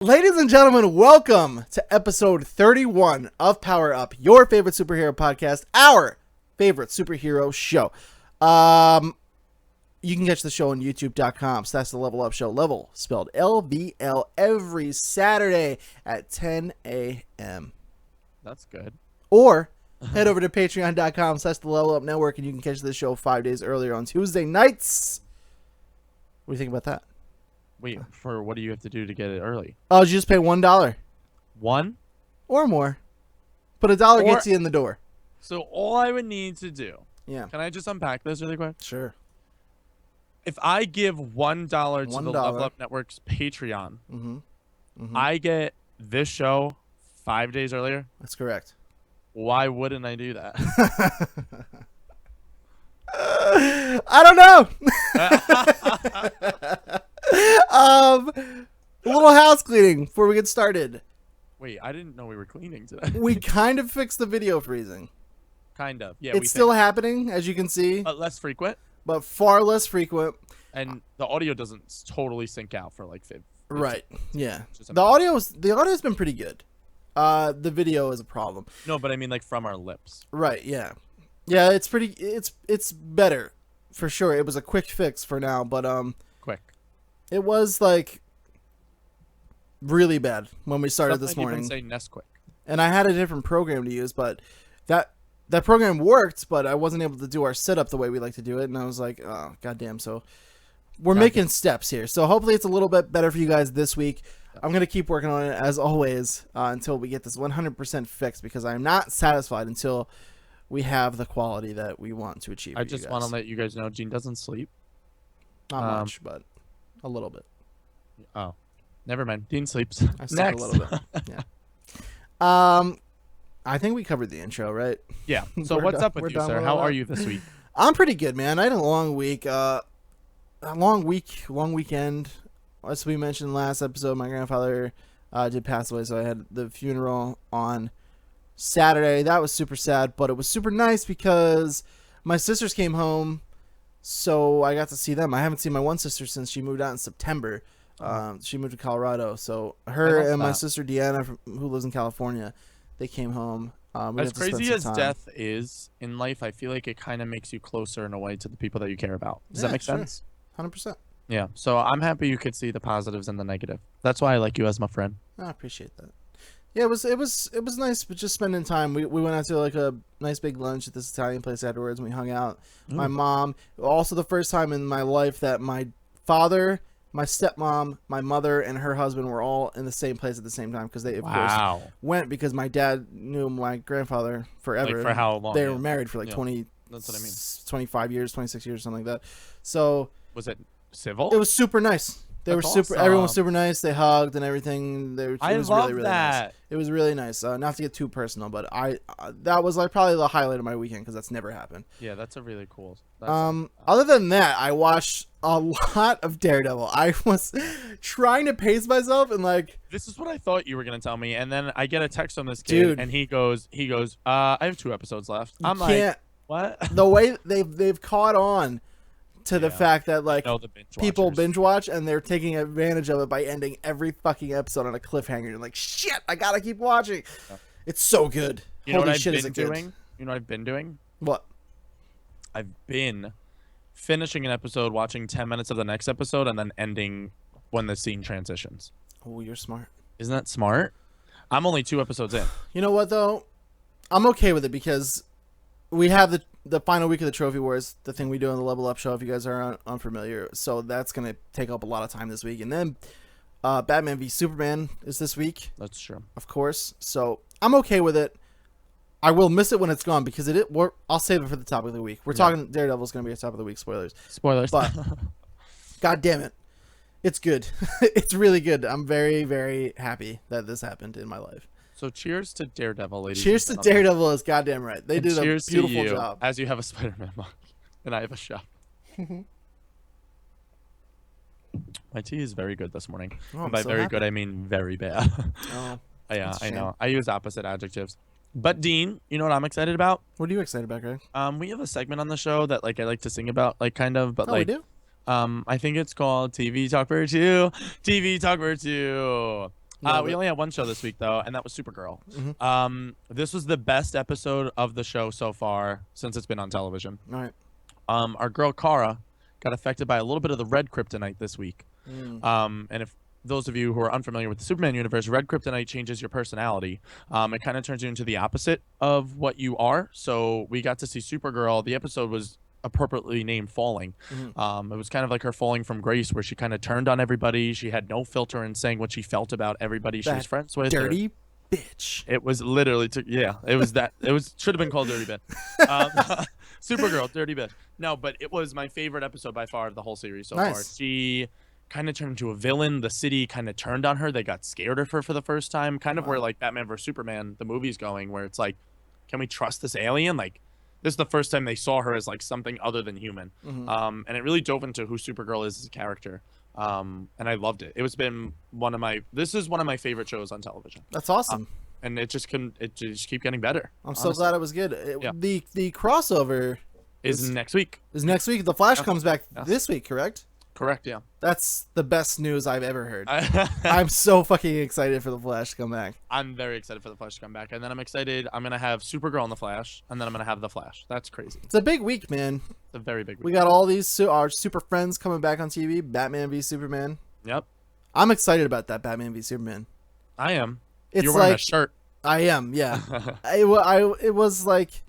Ladies and gentlemen, welcome to episode 31 of Power Up, your favorite superhero podcast, our favorite superhero show. You can catch the show on youtube.com. So that's the Level Up Show. Level spelled L-V-L every Saturday at 10 a.m. That's good. Or head over to patreon.com. So that's the Level Up Network, and you can catch the show 5 days earlier on Tuesday nights. What do you think about that? Wait, for what do you have to do to get it early? Oh, you just pay $1. One? Or more. But $1 gets you in the door. So all I would need to do. Yeah. Can I just unpack this really quick? Sure. If I give $1 to the Level Up Network's Patreon, I get this show 5 days earlier. That's correct. Why wouldn't I do that? I don't know. A little house cleaning before we get started. Wait, I didn't know we were cleaning today. We kind of fixed the video freezing. Kind of. Yeah, it's still happening, as you can see. Less frequent. But far less frequent. And the audio doesn't totally sync out for like 5. Right. Yeah. The audio's been pretty good. The video is a problem. No, but I mean like from our lips. Right, yeah. Yeah, it's better. For sure. It was a quick fix for now, but quick. It was like really bad when we started this morning. Say Nesquik. And I had a different program to use, but that program worked, but I wasn't able to do our setup the way we like to do it, and I was like, oh, goddamn. So we're making steps here. So hopefully it's a little bit better for you guys this week. I'm going to keep working on it, as always, until we get this 100% fixed, because I'm not satisfied until we have the quality that we want to achieve. I just want to let you guys know Gene doesn't sleep. Not much, but a little bit. Oh, never mind. Dean sleeps. I sleep a little bit. Yeah. I think we covered the intro, right? Yeah. So what's up with you, sir? How are you this week? I'm pretty good, man. I had a long week. Long weekend. As we mentioned last episode, my grandfather did pass away, so I had the funeral on Saturday. That was super sad, but it was super nice because my sisters came home, so I got to see them. I haven't seen my one sister since she moved out in September. She moved to Colorado, so her and my sister Deanna, who lives in California, they came home. As crazy as death is in life, I feel like it kind of makes you closer in a way to the people that you care about. Does that make sense? 100%. Yeah. So I'm happy you could see the positives and the negative. That's why I like you as my friend. I appreciate that. Yeah, it was nice, but just spending time. We went out to like a nice big lunch at this Italian place afterwards, and we hung out. My mom, also the first time in my life that my father, my stepmom, my mother, and her husband were all in the same place at the same time, because they of course went because my dad knew my grandfather forever. Like for how long? They were married for like 20. That's what I mean. 25 years, 26 years, something like that. So was it civil? It was super nice. They were super. Awesome. Everyone was super nice. They hugged and everything. I love that. Nice. It was really nice. Not to get too personal, but that was like probably the highlight of my weekend, because that's never happened. Yeah, that's a really cool. Other than that, I watched a lot of Daredevil. I was trying to pace myself, and like, this is what I thought you were gonna tell me, and then I get a text from this kid, and he goes, I have 2 episodes left. I'm like, what? The way they've caught on to the fact that like people binge watch, and they're taking advantage of it by ending every fucking episode on a cliffhanger. You're like, shit, I gotta keep watching. Yeah. It's so good. You know what I've been doing? You know what I've been doing? What? I've been finishing an episode, watching 10 minutes of the next episode, and then ending when the scene transitions. Oh, you're smart. Isn't that smart? I'm only 2 episodes in. You know what though? I'm okay with it, because we have the final week of the Trophy Wars, the thing we do on the Level Up Show, if you guys are unfamiliar. So that's going to take up a lot of time this week. And then Batman v Superman is this week. That's true. Of course. So I'm okay with it. I will miss it when it's gone, because I'll save it for the top of the week. We're talking Daredevil's going to be a top of the week. Spoilers. But God damn it. It's good. It's really good. I'm very, very happy that this happened in my life. So cheers to Daredevil, ladies. Cheers to Daredevil is goddamn right. They did a beautiful job. As you have a Spider-Man mug, and I have a shop. My tea is very good this morning. Oh, and by very good, I mean very bad. Oh, yeah, I know. I use opposite adjectives. But Dean, you know what I'm excited about? What are you excited about, Greg? We have a segment on the show that like I like to sing about, like kind of, but we do? I think it's called TV Talk for 2. TV Talk for 2. We only had one show this week though, and that was Supergirl. This was the best episode of the show so far since it's been on television. All right. Our girl Kara got affected by a little bit of the red kryptonite this week. And if those of you who are unfamiliar with the Superman universe, red kryptonite changes your personality. It kind of turns you into the opposite of what you are. So we got to see Supergirl. The episode was appropriately named Falling. It was kind of like her falling from grace, where she kind of turned on everybody. She had no filter in saying what she felt about everybody she was friends with. Dirty bitch. It was literally should have been called Dirty Bitch. Supergirl, Dirty Bitch. No, but it was my favorite episode by far of the whole series so far. She kind of turned into a villain. The city kind of turned on her. They got scared of her for the first time, kind of where like Batman vs Superman the movie's going, where it's like, can we trust this alien? Like, this is the first time they saw her as like something other than human. And it really dove into who Supergirl is as a character. And I loved it. This is one of my favorite shows on television. That's awesome. And it just keep getting better. I'm so glad it was good. The crossover is next week. The Flash comes back this week, correct? Correct, yeah. That's the best news I've ever heard. I'm so fucking excited for the Flash to come back. I'm very excited for the Flash to come back. And then I'm excited. I'm going to have Supergirl and the Flash. And then I'm going to have the Flash. That's crazy. It's a big week, man. It's a very big week. We got all these our super friends coming back on TV. Batman v Superman. Yep. I'm excited about that Batman v Superman. I am. It's You're wearing a shirt. I am, yeah. It was like,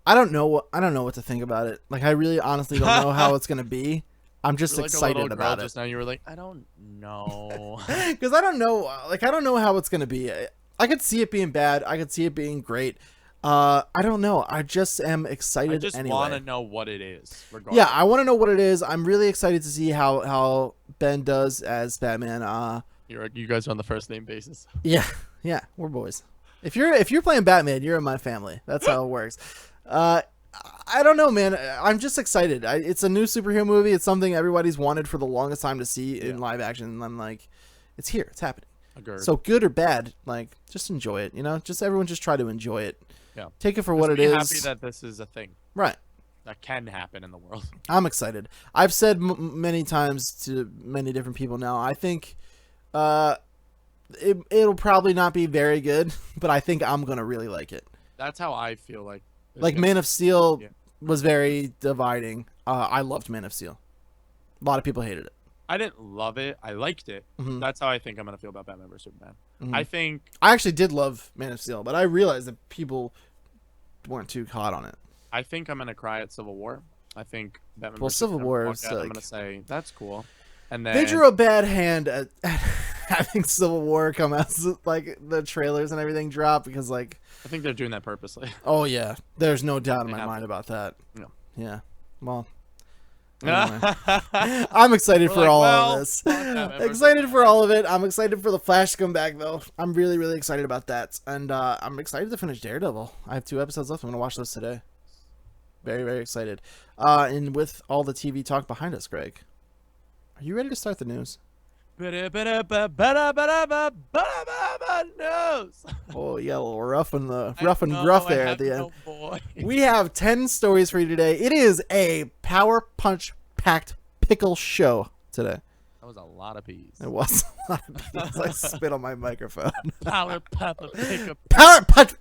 I don't know what to think about it. Like, I really honestly don't know how it's going to be. I'm just excited about it. Just now you were like, I don't know. Because I don't know. Like, I don't know how it's going to be. I could see it being bad. I could see it being great. I don't know. I just am excited. I just want to know what it is. Regardless. Yeah, I want to know what it is. I'm really excited to see how Ben does as Batman. You guys are on the first name basis. Yeah, we're boys. If you're playing Batman, you're in my family. That's how it works. I don't know, man. I'm just excited. It's a new superhero movie. It's something everybody's wanted for the longest time to see in live action. And I'm like, it's here. It's happening. Agreed. So good or bad, like, just enjoy it. Everyone just try to enjoy it. Yeah. Take it for what it is. Happy that this is a thing. Right. That can happen in the world. I'm excited. I've said many times to many different people now, I think it'll probably not be very good, but I think I'm going to really like it. That's how I feel like. Like Man of Steel was very dividing. I loved Man of Steel. A lot of people hated it. I didn't love it. I liked it. That's how I think I'm going to feel about Batman vs Superman. I actually did love Man of Steel, but I realized that people weren't too hot on it. I think I'm going to cry at Civil War. I think Batman vs Civil War is like, I'm going to say, that's cool. And then they drew a bad hand at having Civil War come out, like the trailers and everything drop, because like I think they're doing that purposely. Oh yeah, there's no doubt in my mind about that. No. Yeah. Well, anyway. I'm excited for all of this. Excited for all of it. I'm excited for the Flash to come back, though. I'm really, really excited about that, and I'm excited to finish Daredevil. I have 2 episodes left. I'm gonna watch those today. Very, very excited. And with all the TV talk behind us, Greg, are you ready to start the news? News. Oh, you got a little rough and gruff there at the end. Boy. We have 10 stories for you today. It is a power punch packed pickle show today. That was a lot of peas. It was a lot of peas. I spit on my microphone. Power punch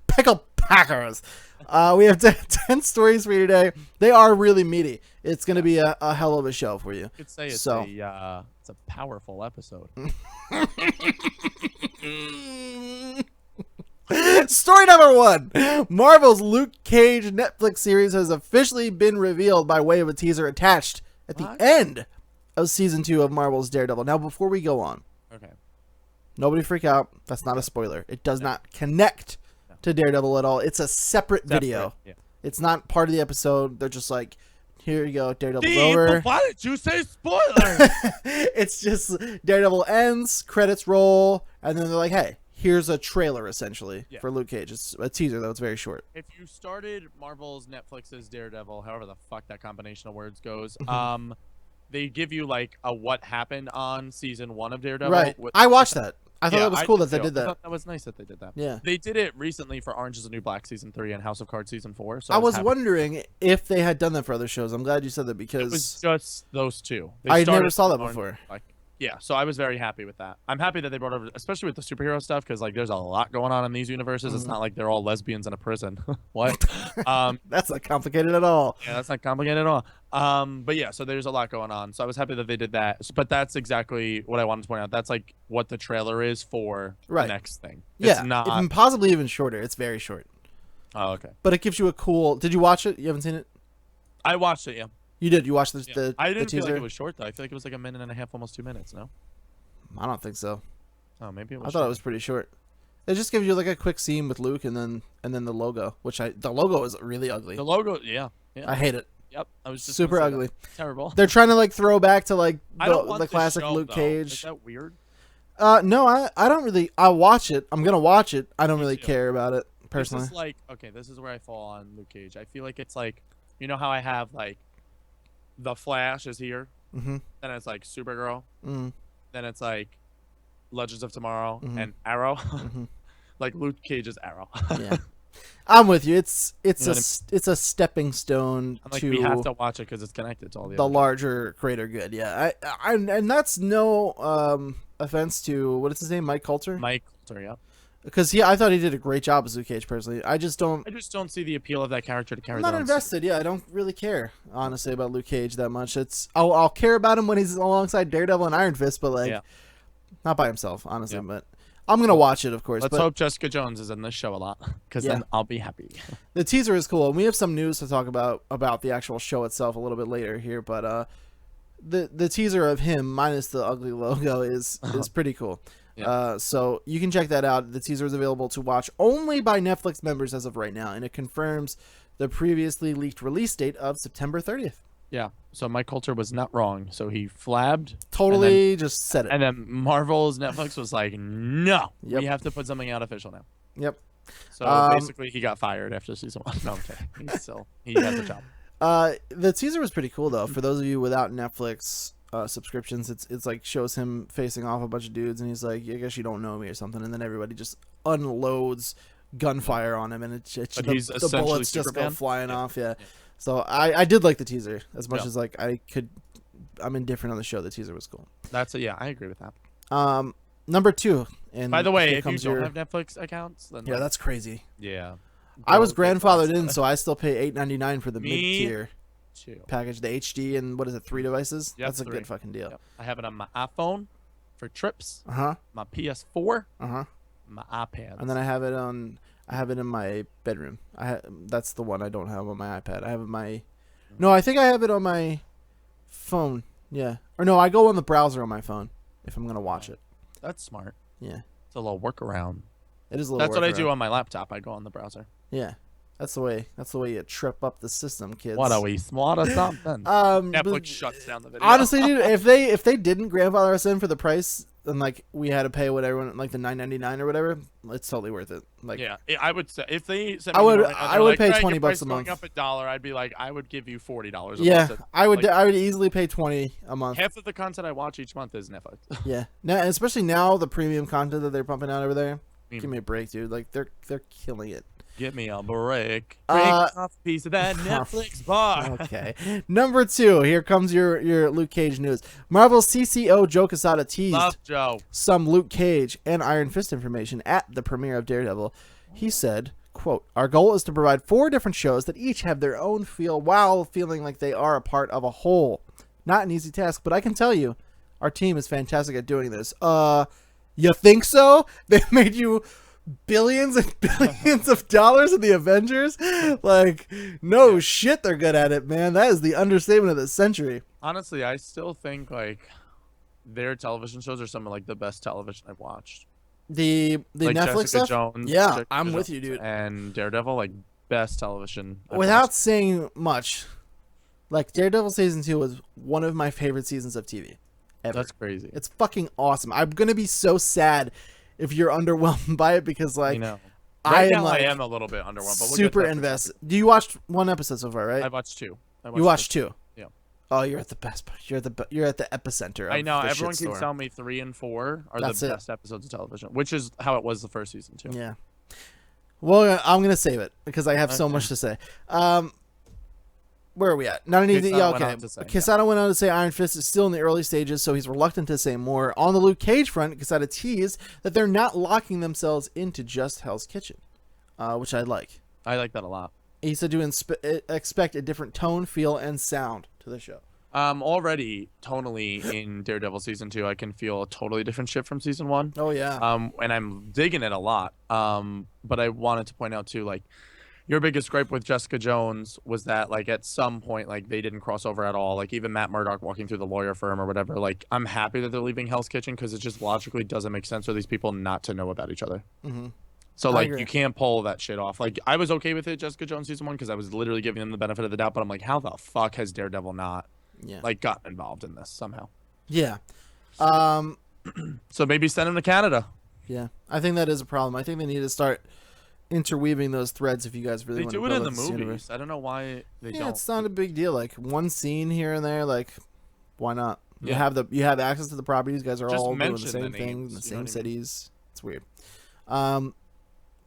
pickle packers. We have 10 stories for you today. They are really meaty. It's going to be a hell of a show for you. You could say it's a powerful episode. Story number 1. Marvel's Luke Cage Netflix series has officially been revealed by way of a teaser attached at the end of season 2 of Marvel's Daredevil. Now, before we go on, okay, nobody freak out. That's not a spoiler. It does not connect to Daredevil at all. It's a separate video. Yeah. It's not part of the episode. They're just like, here you go, Daredevil's over. Why did you say spoiler? It's just Daredevil ends, credits roll, and then they're like, hey, here's a trailer essentially for Luke Cage. It's a teaser though. It's very short. If you started Marvel's Netflix's Daredevil, however the fuck that combination of words goes, they give you like a what happened on season 1 of Daredevil. Right. I watched that. I thought it was cool that they did that. I thought that was nice that they did that. Yeah. They did it recently for Orange is the New Black season 3 and House of Cards season 4. So I was wondering if they had done that for other shows. I'm glad you said that because it was just those 2. I never saw that before. Yeah, so I was very happy with that. I'm happy that they brought over, especially with the superhero stuff, because like there's a lot going on in these universes. It's not like they're all lesbians in a prison. What? That's not complicated at all. Yeah, that's not complicated at all. But yeah, so there's a lot going on. So I was happy that they did that. But that's exactly what I wanted to point out. That's like what the trailer is for the next thing. Yeah, it's not possibly even shorter. It's very short. Oh, okay. But it gives you a cool. Did you watch it? You haven't seen it? I watched it. Yeah. You did. You watched the I didn't the feel teaser? like it was short though. I feel like it was like a minute and a half, almost 2 minutes. No. I don't think so. Oh, maybe it was. I thought it was pretty short. It just gives you like a quick scene with Luke and then the logo, which the logo is really ugly. The logo, yeah. I hate it. Yep, I was just super ugly. Terrible. They're trying to like throw back to like the classic show, Luke though. Cage. Is that weird? No, I don't really. I watch it. I'm gonna watch it. I don't really care about it personally. This is like, okay, this is where I fall on Luke Cage. I feel like it's like, you know how I have like, the Flash is here, then it's like Supergirl, then it's like Legends of Tomorrow and Arrow. Like Luke Cage's Arrow. Yeah, I'm with you. It's a stepping stone like, to. We have to watch it because it's connected to all the larger greater good. Yeah, I and that's no offense to what is his name, Mike Coulter. Mike Coulter, yeah. Because I thought he did a great job as Luke Cage personally. I just don't see the appeal of that character to carry. I'm not invested. Yeah, I don't really care honestly about Luke Cage that much. I'll care about him when he's alongside Daredevil and Iron Fist, but like not by himself, honestly. Yeah. But I'm gonna watch it, of course. Let's hope Jessica Jones is in this show a lot, because then I'll be happy. The teaser is cool, and we have some news to talk about the actual show itself a little bit later here. But the teaser of him minus the ugly logo is pretty cool. Yeah. So you can check that out. The teaser is available to watch only by Netflix members as of right now, and it confirms the previously leaked release date of September 30th. Yeah. So Mike Coulter was not wrong. So he flabbed. Totally just said it. And then Marvel's Netflix was like, no, we have to put something out official now. Yep. So basically he got fired after season 1. No, I'm kidding. He has a job. The teaser was pretty cool though. For those of you without Netflix subscriptions, it's like shows him facing off a bunch of dudes, and he's like, I guess you don't know me or something, and then everybody just unloads gunfire on him, and the bullets just go flying off. Yeah. So I did like the teaser as much as like I'm indifferent on the show. The teaser was cool. I agree with that. Number 2, and by the way, if you don't have Netflix accounts, then that's crazy. Yeah. I was grandfathered in, so I still pay $8.99 for the mid-tier package, the HD, and what is it, 3 devices? Yep, that's a good fucking deal. Yep. I have it on my iPhone for trips. My PS4. My iPad. And then I have it in my bedroom. That's the one I don't have on my iPad. I have my. No, I think I have it on my phone. Yeah. Or no, I go on the browser on my phone if I'm gonna watch it. That's smart. Yeah. It's a little workaround. It is a little. That's what I do on my laptop. I go on the browser. Yeah. That's the way you trip up the system, kids. What are we, smart or something? Netflix shuts down the video. Honestly, dude, if they didn't grandfather us in for the price, and like we had to pay whatever, like the $9.99 or whatever, it's totally worth it. Like, yeah, I would say if they sent me I would pay $20 a month. Up $1, I'd be like, I would give you $40. Yeah, I would easily pay $20 a month. Half of the content I watch each month is Netflix. Yeah, now especially now the premium content that they're pumping out over there. Give me a break, dude. Like they're killing it. Give me a break. Break off a piece of that Netflix bar. Okay. Number 2. Here comes your Luke Cage news. Marvel's CCO Joe Quesada teased some Luke Cage and Iron Fist information at the premiere of Daredevil. He said, quote, "Our goal is to provide 4 different shows that each have their own feel while feeling like they are a part of a whole. Not an easy task, but I can tell you, our team is fantastic at doing this." You think so? They made you billions and billions of dollars in the Avengers? Like, no shit, they're good at it, man. That is the understatement of the century. Honestly, I still think like their television shows are some of like the best television I've watched. The like Jessica Netflix stuff? Jones, yeah, Jessica I'm Jones with you, dude. And Daredevil, like best television I've without watched. saying much. Like Daredevil season 2 was one of my favorite seasons of TV ever. That's crazy. It's fucking awesome. I'm gonna be so sad if you're underwhelmed by it, because like I am a little bit underwhelmed, but super invested. Do you watch 1 episode so far, right? I watched 2. You watched 2. Yeah. Oh, you're at the best part. You're at the epicenter of I know. the Everyone shitstorm. keeps telling me 3 and 4 are the best episodes of television, which is how it was the first season too. Yeah. Well, I'm gonna save it because I have so much to say. where are we at? Not anything. Yeah, okay. Quesada went on to say Iron Fist is still in the early stages, so he's reluctant to say more. On the Luke Cage front, Quesada teased that they're not locking themselves into just Hell's Kitchen, which I like. I like that a lot. He said to expect a different tone, feel, and sound to the show. Already tonally in Daredevil season 2, I can feel a totally different shift from season 1. Oh yeah. And I'm digging it a lot. But I wanted to point out too, like, your biggest gripe with Jessica Jones was that, like, at some point, like, they didn't cross over at all. Like, even Matt Murdock walking through the lawyer firm or whatever. Like, I'm happy that they're leaving Hell's Kitchen because it just logically doesn't make sense for these people not to know about each other. Mm-hmm. So, like, you can't pull that shit off. Like, I was okay with it, Jessica Jones season 1, because I was literally giving them the benefit of the doubt. But I'm like, how the fuck has Daredevil not, like, gotten involved in this somehow? Yeah. So maybe send him to Canada. Yeah. I think that is a problem. I think they need to start interweaving those threads if you guys really want to build it in the this movies. universe. I don't know why they don't. Yeah, it's not a big deal. Like, one scene here and there, like, why not? Yeah. You have access to the properties. You guys are Just all doing the mention same the thing in names, the you know same what I mean? cities. It's weird.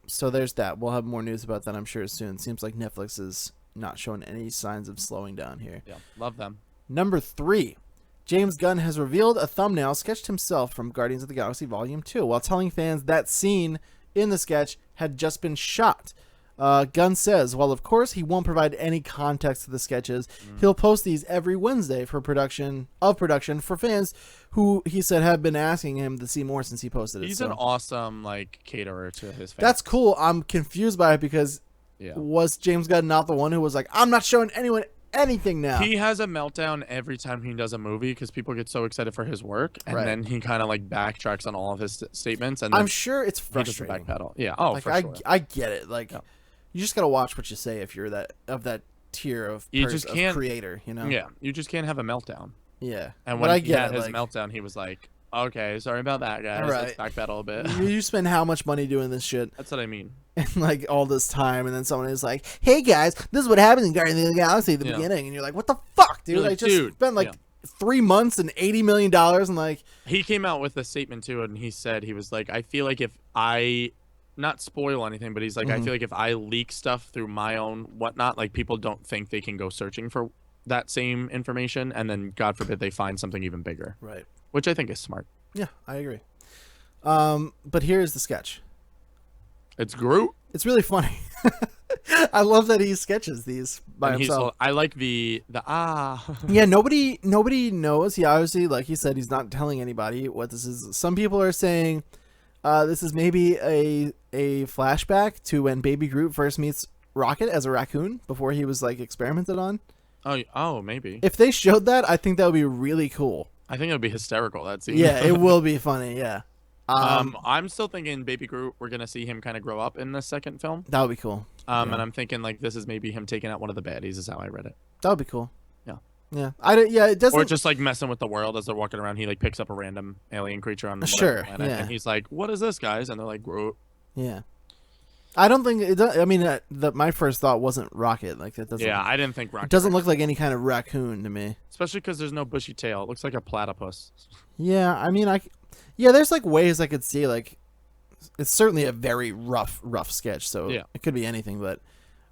So there's that. We'll have more news about that, I'm sure, soon. Seems like Netflix is not showing any signs of slowing down here. Yeah, love them. Number 3. James Gunn has revealed a thumbnail sketched himself from Guardians of the Galaxy Volume 2 while telling fans that scene in the sketch had just been shot. Gunn says, while of course he won't provide any context to the sketches, he'll post these every Wednesday for production for fans who he said have been asking him to see more since he posted it. He's an awesome, like, caterer to his fans. That's cool. I'm confused by it because was James Gunn not the one who was like, I'm not showing anyone anything now? He has a meltdown every time he does a movie because people get so excited for his work, and then he kind of, like, backtracks on all of his statements. And I'm sure it's frustrating. Backpedal. Yeah. Oh, like, for sure. I get it. Like, you just gotta watch what you say if you're that tier of creator. You know. Yeah. You just can't have a meltdown. Yeah. And when he had his meltdown, he was like, "Okay, sorry about that, guys. Let's backpedal a bit." You spend how much money doing this shit? That's what I mean. And, like, all this time, and then someone is like, "Hey guys, this is what happened in Guardians of the Galaxy at the beginning," and you're like, "What the fuck, dude? I just spent like 3 months and $80 million," and like. He came out with a statement too, and he said he was like, "I feel like if I." Not spoil anything, but he's like, I feel like if I leak stuff through my own whatnot, like, people don't think they can go searching for that same information, and then God forbid they find something even bigger. Right. Which I think is smart. Yeah, I agree. But here's the sketch. It's Groot. It's really funny. I love that he sketches these by himself. I like the Yeah, nobody knows. He obviously, like he said, he's not telling anybody what this is. Some people are saying this is maybe a flashback to when Baby Groot first meets Rocket as a raccoon before he was, like, experimented on. Oh, maybe. If they showed that, I think that would be really cool. I think it would be hysterical, that scene. Yeah, it will be funny, yeah. I'm still thinking Baby Groot, we're going to see him kind of grow up in the second film. That would be cool. And I'm thinking, like, this is maybe him taking out one of the baddies is how I read it. That would be cool. Yeah. Yeah. It doesn't. Or just, like, messing with the world as they're walking around. He, like, picks up a random alien creature on the planet, and he's like, "What is this, guys?" And they're like, "Groot." Yeah. I don't think it does. I mean, my first thought wasn't Rocket. Like, that doesn't. Yeah, I didn't think Rocket. It doesn't look like any kind of raccoon to me. Especially because there's no bushy tail. It looks like a platypus. Yeah, I mean, there's, like, ways I could see, like, it's certainly a very rough sketch. So it could be anything, but.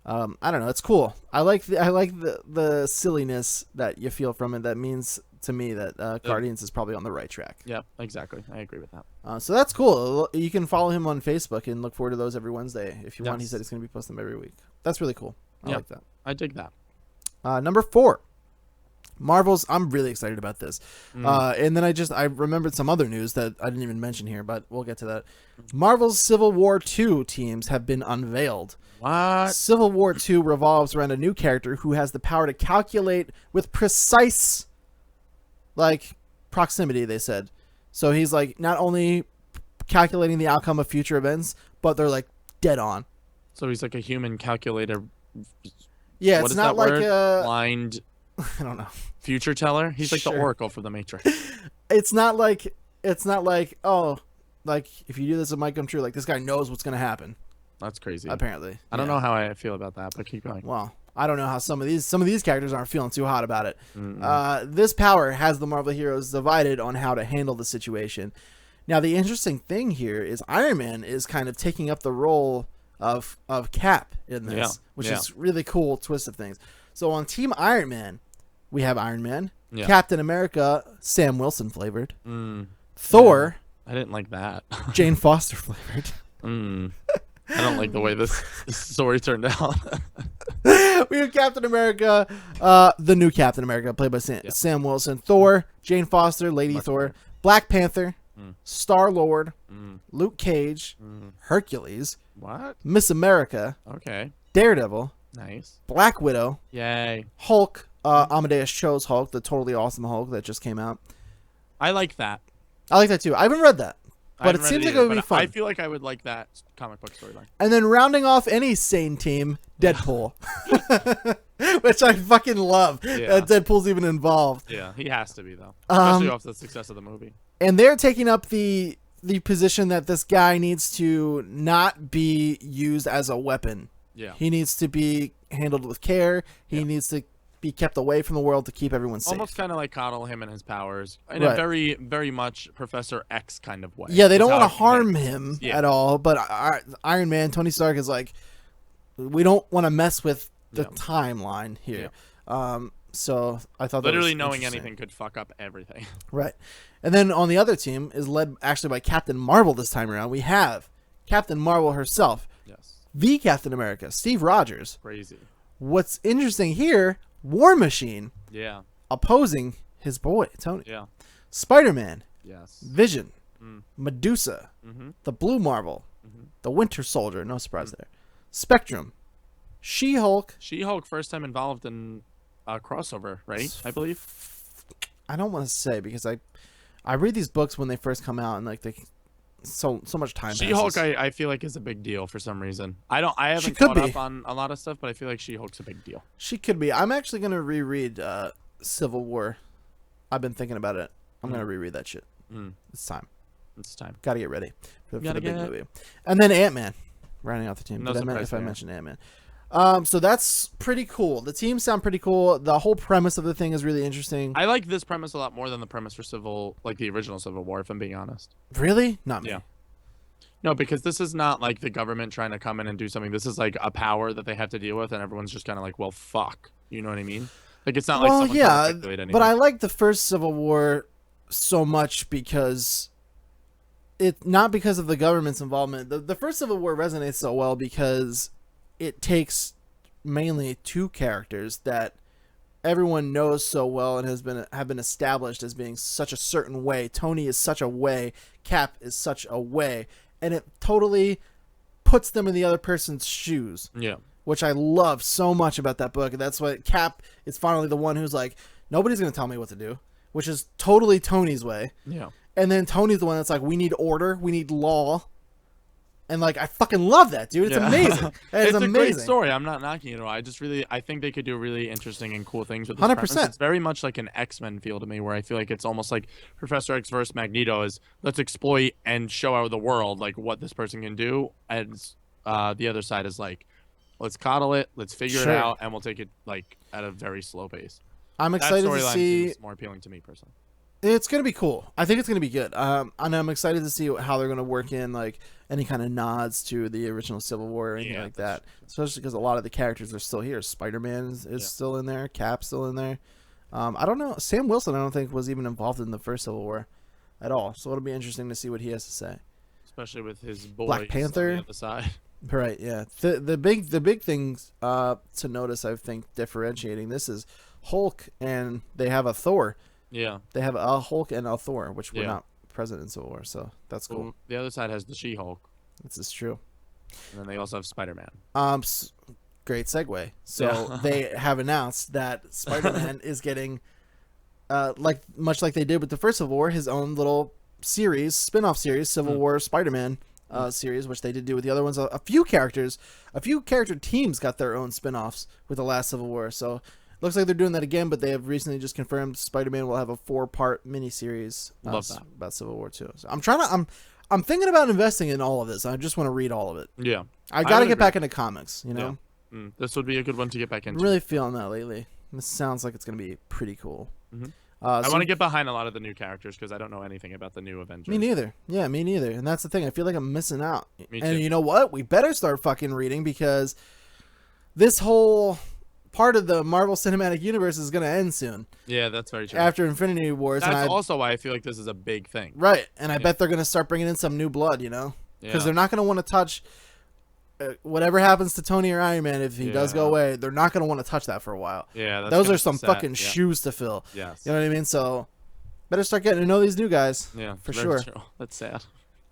I don't know. It's cool. I like the silliness that you feel from it. That means to me that Guardians is probably on the right track. Yeah, exactly. I agree with that. So that's cool. You can follow him on Facebook and look forward to those every Wednesday if you want. He said he's going to be posting them every week. That's really cool. I like that. I dig that. Number 4. Marvel's. I'm really excited about this. And then I remembered some other news that I didn't even mention here, but we'll get to that. Marvel's Civil War 2 teams have been unveiled. What? Civil War 2 revolves around a new character who has the power to calculate with precise, like, proximity, they said. So he's, like, not only calculating the outcome of future events, but they're, like, dead on. So he's like a human calculator. Yeah, it's not like a blind. I don't know. Future teller. He's like the Oracle for the Matrix. It's not like oh, like, if you do this, it might come true. Like, this guy knows what's gonna happen. That's crazy. Apparently, I don't know how I feel about that, but keep going. Well, I don't know how some of these characters aren't feeling too hot about it. This power has the Marvel heroes divided on how to handle the situation. Now, the interesting thing here is Iron Man is kind of taking up the role of Cap in this, which is really cool twist of things. So on Team Iron Man, we have Iron Man, Yeah. Captain America, Sam Wilson flavored, Thor, I didn't like that. Jane Foster flavored. I don't like the way this story turned out. We have Captain America, the new Captain America, played by Sam Wilson. Thor, Jane Foster, Lady Thor. Black Panther, Star-Lord, Luke Cage, Hercules, What? Miss America, Okay. Daredevil, Nice. Black Widow, Yay. Hulk, Amadeus Cho's Hulk, the totally awesome Hulk that just came out. I like that. I like that too. I haven't read that, but it seems like it would be fun. I feel like I would like that comic book storyline. And then rounding off any sane team, Deadpool, which I fucking love. Yeah. Deadpool's even involved. Yeah, he has to be though, especially off the success of the movie. And they're taking up the position that this guy needs to not be used as a weapon. Yeah. He needs to be handled with care. He needs to be kept away from the world to keep everyone safe. Almost kind of like coddle him and his powers in a very, very much Professor X kind of way. Yeah, they don't want to harm him at all. But Iron Man, Tony Stark is like, we don't want to mess with the timeline here. So I thought literally that was knowing anything could fuck up everything. Right. And then on the other team is led actually by Captain Marvel this time around. We have Captain Marvel herself. Yes. The Captain America, Steve Rogers. Crazy. What's interesting here, War Machine. Yeah. Opposing his boy, Tony. Yeah. Spider-Man. Yes. Vision. Medusa. The Blue Marvel. The Winter Soldier. No surprise there. Spectrum. She-Hulk. She-Hulk first time involved in a crossover, right? I believe. I don't want to say because I read these books when they first come out and like they so much time She-Hulk passes. I feel like is a big deal for some reason. I haven't caught up on a lot of stuff, but I feel like She-Hulk's a big deal. She could be. I'm actually going to reread Civil War. I've been thinking about it. I'm going to reread that shit. It's time. It's time. Got to get ready for the big movie. And then Ant-Man rounding out the team. No surprise if I mentioned Ant-Man. So that's pretty cool. The teams sound pretty cool. The whole premise of the thing is really interesting. I like this premise a lot more than the premise for the original Civil War, if I'm being honest. Really? Not me. Yeah. No, because this is not like the government trying to come in and do something. This is like a power that they have to deal with, and everyone's just kind of like, well, fuck. You know what I mean? Like, it's not like someone trying to manipulate anything. But I like the first Civil War so much because not because of the government's involvement. The first Civil War resonates so well because it takes mainly two characters that everyone knows so well and have been established as being such a certain way. Tony is such a way, Cap is such a way, and it totally puts them in the other person's shoes. Yeah. Which I love so much about that book. And that's what Cap is finally the one who's like, nobody's going to tell me what to do, which is totally Tony's way. Yeah. And then Tony's the one that's like, we need order, we need law. And like, I fucking love that, dude. It's amazing. It's amazing. A great story. I'm not knocking it at all. I think they could do really interesting and cool things with this 100%. premise. It's very much like an X-Men feel to me, where I feel like it's almost like Professor X versus Magneto is let's exploit and show out the world like what this person can do, and the other side is like let's coddle it, let's figure it out, and we'll take it like at a very slow pace. I'm excited to see. Seems more appealing to me personally. It's gonna be cool. I think it's gonna be good. And I'm excited to see how they're gonna work in like any kind of nods to the original Civil War or anything like that. Especially because a lot of the characters are still here. Spider-Man is still in there. Cap's still in there. I don't know. Sam Wilson, I don't think was even involved in the first Civil War at all. So it'll be interesting to see what he has to say. Especially with his boys Black Panther on the other side. Right. Yeah. The big things to notice, I think, differentiating this is Hulk, and they have a Thor. Yeah. They have a Hulk and a Thor, which were not present in Civil War, so that's cool. Well, the other side has the She-Hulk. This is true. And then they also have Spider-Man. Great segue. So they have announced that Spider-Man is getting, much like they did with the first Civil War, his own little series, spin-off series, Civil War Spider-Man series, which they did do with the other ones. A few character teams got their own spin-offs with the last Civil War, so looks like they're doing that again, but they have recently just confirmed Spider-Man will have a 4-part miniseries about Civil War 2. So I'm thinking about investing in all of this. I just want to read all of it. Yeah. I got to get back into comics, you know? Yeah. This would be a good one to get back into. I'm really feeling that lately. This sounds like it's going to be pretty cool. Mm-hmm. I want to get behind a lot of the new characters because I don't know anything about the new Avengers. Me neither. Yeah, me neither. And that's the thing. I feel like I'm missing out. Me too. And you know what? We better start fucking reading because this whole part of the Marvel Cinematic Universe is going to end soon. Yeah, that's very true. After Infinity Wars. That's also why I feel like this is a big thing. Right. And I bet they're going to start bringing in some new blood, you know? Because they're not going to want to touch whatever happens to Tony or Iron Man. If he does go away, they're not going to want to touch that for a while. Yeah, those are some fucking shoes to fill. Yes. You know what I mean? So better start getting to know these new guys. Yeah, for sure. True. That's sad.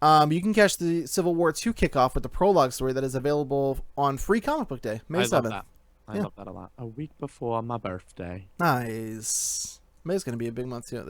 You can catch the Civil War II kickoff with the prologue story that is available on Free Comic Book Day, May 7th. I love that a lot. A week before my birthday. Nice. May's going to be a big month, too.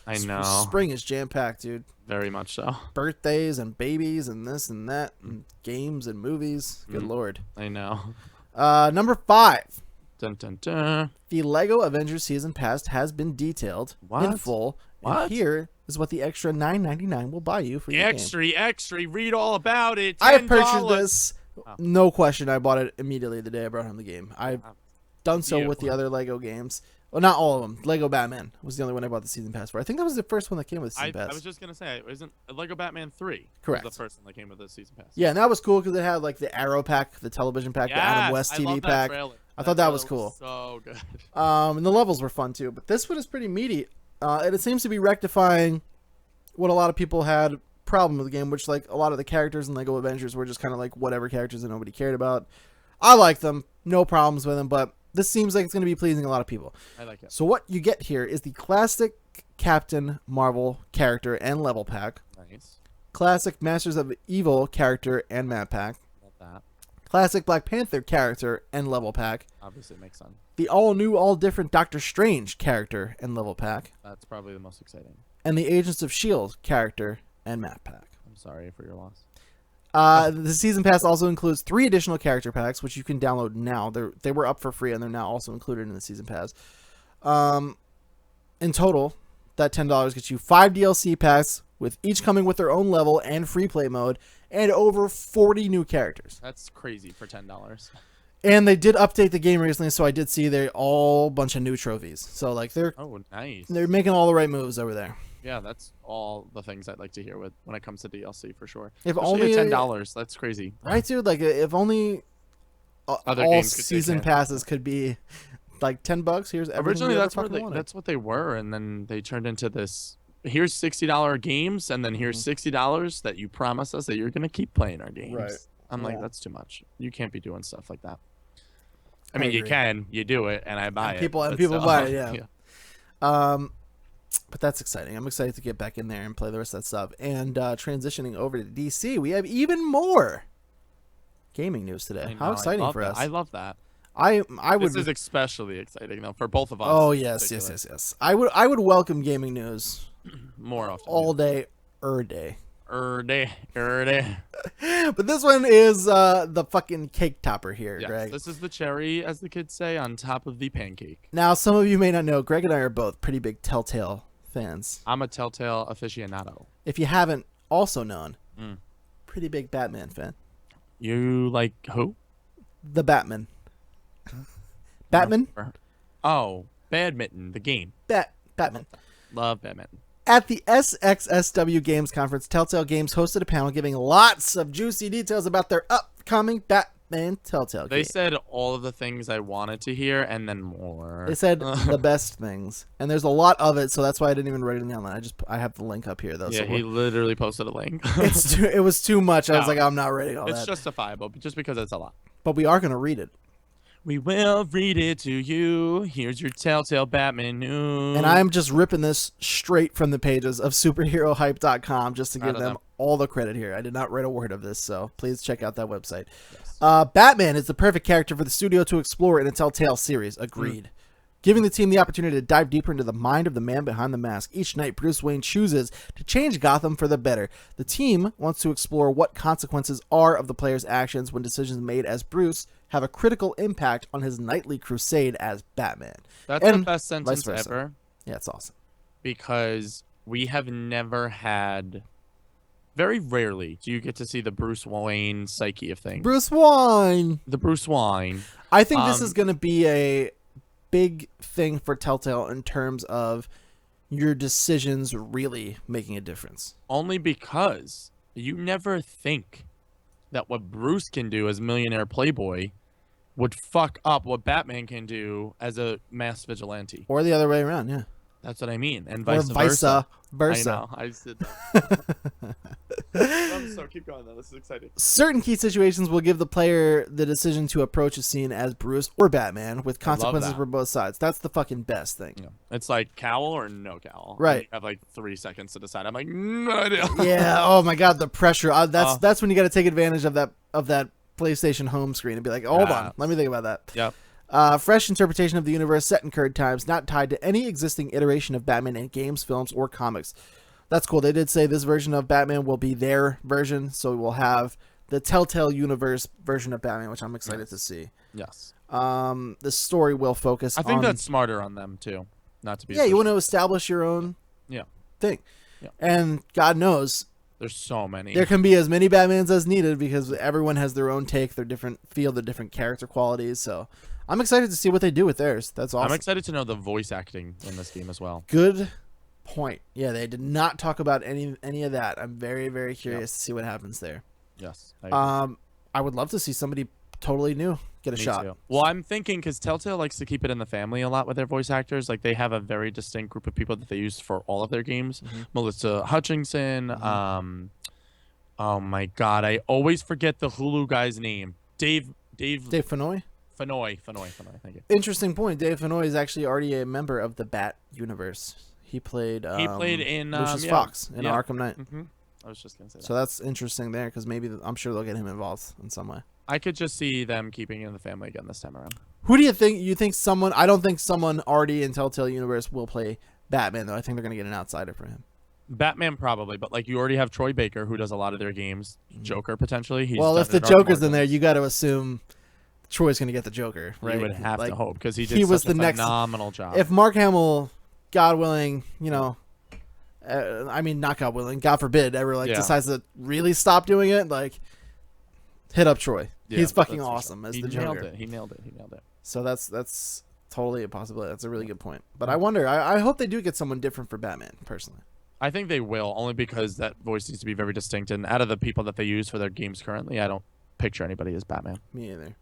I know. Spring is jam-packed, dude. Very much so. Birthdays and babies and this and that and games and movies. Good Lord. I know. Number 5. Dun, dun, dun. The LEGO Avengers Season Pass has been detailed in full. What? And here is what the extra $9.99 will buy you for your game. Extra. Read all about it. $10. I purchased this. No question. I bought it immediately the day I brought home the game. I've done so with the other LEGO games. Well, not all of them. LEGO Batman was the only one I bought the Season Pass for. I think that was the first one that came with the Season Pass. I was just going to say, isn't LEGO Batman 3 correct? Was the first one that came with the Season Pass. Yeah, and that was cool because it had like the Arrow pack, the television pack, the Adam West TV pack. I thought that was cool. So good. And the levels were fun too. But this one is pretty meaty. And it seems to be rectifying what a lot of people had problem with the game, which like a lot of the characters in LEGO Avengers were just kind of like whatever characters that nobody cared about. I like them, no problems with them, but this seems like it's going to be pleasing a lot of people. I like it. So what you get here is the classic Captain Marvel character and level pack. Nice. Classic Masters of Evil character and map pack. Love that. Classic Black Panther character and level pack. Obviously it makes sense. The all new, all different Doctor Strange character and level pack. That's probably the most exciting. And the Agents of S.H.I.E.L.D. character and map pack. I'm sorry for your loss. The season pass also includes 3 additional character packs, which you can download now. They were up for free, and they're now also included in the season pass. In total, that $10 gets you 5 DLC packs, with each coming with their own level and free play mode, and over 40 new characters. That's crazy for $10. And they did update the game recently, so I did see they're all bunch of new trophies. So like they're nice. They're making all the right moves over there. Yeah, that's all the things I'd like to hear when it comes to DLC for sure. If especially only $10, that's crazy. Right, dude? Like if only other all games season passes could be like $10. Here's originally that's what they were, and then they turned into this. Here's $60 games, and then here's $60 that you promise us that you're gonna keep playing our games. Right. I'm like, that's too much. You can't be doing stuff like that. I mean, you can, you do it, and I buy it. People buy it, yeah. But that's exciting. I'm excited to get back in there and play the rest of that stuff. And transitioning over to DC, we have even more gaming news today. How exciting for us! I love that. I would. This is especially exciting though for both of us. Oh yes. I would welcome gaming news more often. All day, day. But this one is the fucking cake topper here, yes, Greg. This is the cherry, as the kids say, on top of the pancake. Now, some of you may not know, Greg and I are both pretty big Telltale fans. I'm a Telltale aficionado. If you haven't also known, pretty big Batman fan. You like who? The Batman. Batman? Oh, Badminton, the game. Batman. Love Badminton. At the SXSW Games Conference, Telltale Games hosted a panel giving lots of juicy details about their upcoming Batman Telltale game. They said all of the things I wanted to hear and then more. They said the best things. And there's a lot of it, so that's why I didn't even write it down. I have the link up here, though. Yeah, he literally posted a link. It was too much. I was like, I'm not reading all that. It's justifiable, just because it's a lot. But we are going to read it. We will read it to you. Here's your Telltale Batman news. And I'm just ripping this straight from the pages of superherohype.com just to give them all the credit here. I did not write a word of this, so please check out that website. Yes. Batman is the perfect character for the studio to explore in a Telltale series. Agreed. Giving the team the opportunity to dive deeper into the mind of the man behind the mask. Each night, Bruce Wayne chooses to change Gotham for the better. The team wants to explore what consequences are of the player's actions when decisions made as Bruce have a critical impact on his nightly crusade as Batman. That's the best sentence ever. Yeah, it's awesome. Because we have never had... Very rarely do you get to see the Bruce Wayne psyche of things. Bruce Wayne! The Bruce Wayne. I think this is going to be a big thing for Telltale in terms of your decisions really making a difference. Only because you never think that what Bruce can do as millionaire playboy would fuck up what Batman can do as a mass vigilante. Or the other way around, yeah. That's what I mean, and Or vice versa. versa. I know. I said that. So keep going though. This is exciting. Certain key situations will give the player the decision to approach a scene as Bruce or Batman, with consequences for both sides. That's the fucking best thing. Yeah. It's like cowl or no cowl. Right. You have like 3 seconds to decide. I'm like, no idea. Yeah. Oh my god, the pressure. That's when you got to take advantage of that PlayStation home screen and be like, hold on, let me think about that. Yep. Fresh interpretation of the universe set in current times, not tied to any existing iteration of Batman in games, films, or comics. That's cool. They did say this version of Batman will be their version, so we'll have the Telltale Universe version of Batman, which I'm excited to see. Yes. The story will focus I think that's smarter on them, too. Not to be... Yeah, you want to establish your own thing. Yeah. And God knows... There's so many. There can be as many Batmans as needed because everyone has their own take, their different feel, their different character qualities, so... I'm excited to see what they do with theirs. That's awesome. I'm excited to know the voice acting in this game as well. Good point. Yeah, they did not talk about any of that. I'm very, very curious to see what happens there. Yes. I would love to see somebody totally new get a shot. Too. Well, I'm thinking because Telltale likes to keep it in the family a lot with their voice actors. Like they have a very distinct group of people that they use for all of their games. Mm-hmm. Melissa Hutchinson. Mm-hmm. Oh my God, I always forget the Hulu guy's name. Dave Fennoy. Fennoy, thank you. Interesting point. Dave Fennoy is actually already a member of the Bat universe. He played in Lucius Fox in Arkham Knight. Mm-hmm. I was just gonna say that. So that's interesting there because maybe I'm sure they'll get him involved in some way. I could just see them keeping it in the family again this time around. Who do you think? You think someone? I don't think someone already in Telltale Universe will play Batman though. I think they're gonna get an outsider for him. Batman probably, but like you already have Troy Baker who does a lot of their games. Joker potentially. If the Joker's in there, you got to assume Troy's going to get the Joker, right? You would have to hope because he was the phenomenal job. If Mark Hamill, God willing, I mean, not God willing, God forbid, ever decides to really stop doing it, like, hit up Troy. Yeah, he's fucking awesome as the Joker. He nailed it. So that's totally a possibility. That's a really good point. But I wonder, I hope they do get someone different for Batman, personally. I think they will, only because that voice needs to be very distinct. And out of the people that they use for their games currently, I don't picture anybody as Batman. Me either.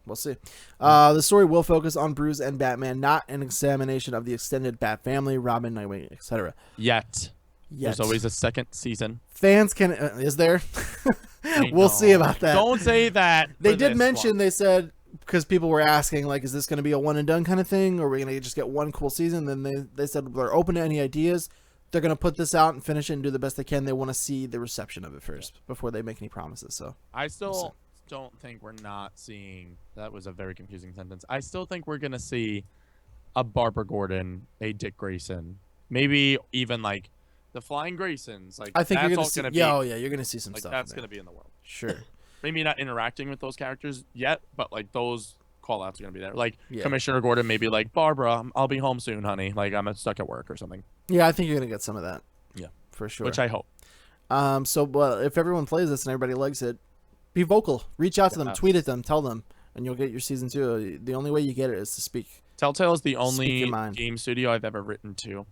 We'll see. The story will focus on Bruce and Batman, not an examination of the extended Bat family, Robin, Nightwing, etc. Yet. There's always a second season. Fans can... is there? We'll see about that. Don't say that. They did mention, they said, because people were asking, like, is this going to be a one-and-done kind of thing, or are we going to just get one cool season? Then they said they're open to any ideas. They're going to put this out and finish it and do the best they can. They want to see the reception of it first before they make any promises. So I still don't think we're not seeing... That was a very confusing sentence. I still think we're going to see a Barbara Gordon, a Dick Grayson, maybe even like the Flying Graysons. Like, I think you're going to see... you're going to see some stuff. That's going to be in the world. Sure. Maybe not interacting with those characters yet, but like those call-outs are going to be there. Like Commissioner Gordon maybe like, Barbara, I'll be home soon, honey. Like, I'm stuck at work or something. Yeah, I think you're going to get some of that. Yeah. For sure. Which I hope. If everyone plays this and everybody likes it, be vocal. Reach out to them. Tweet at them. Tell them. And you'll get your season 2. The only way you get it is to speak. Telltale is the only game studio I've ever written to.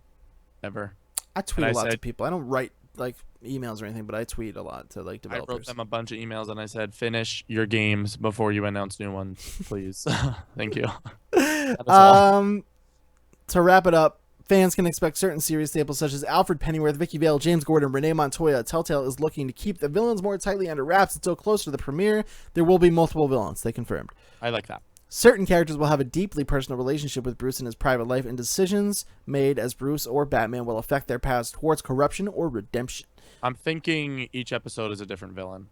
Ever. I tweet a lot to people. I don't write like emails or anything, but I tweet a lot to like developers. I wrote them a bunch of emails and I said, finish your games before you announce new ones, please. Thank you. To wrap it up, fans can expect certain series staples such as Alfred Pennyworth, Vicky Vale, James Gordon, Renee Montoya. Telltale is looking to keep the villains more tightly under wraps until closer to the premiere. There will be multiple villains, they confirmed. I like that. Certain characters will have a deeply personal relationship with Bruce in his private life, and decisions made as Bruce or Batman will affect their paths towards corruption or redemption. I'm thinking each episode is a different villain.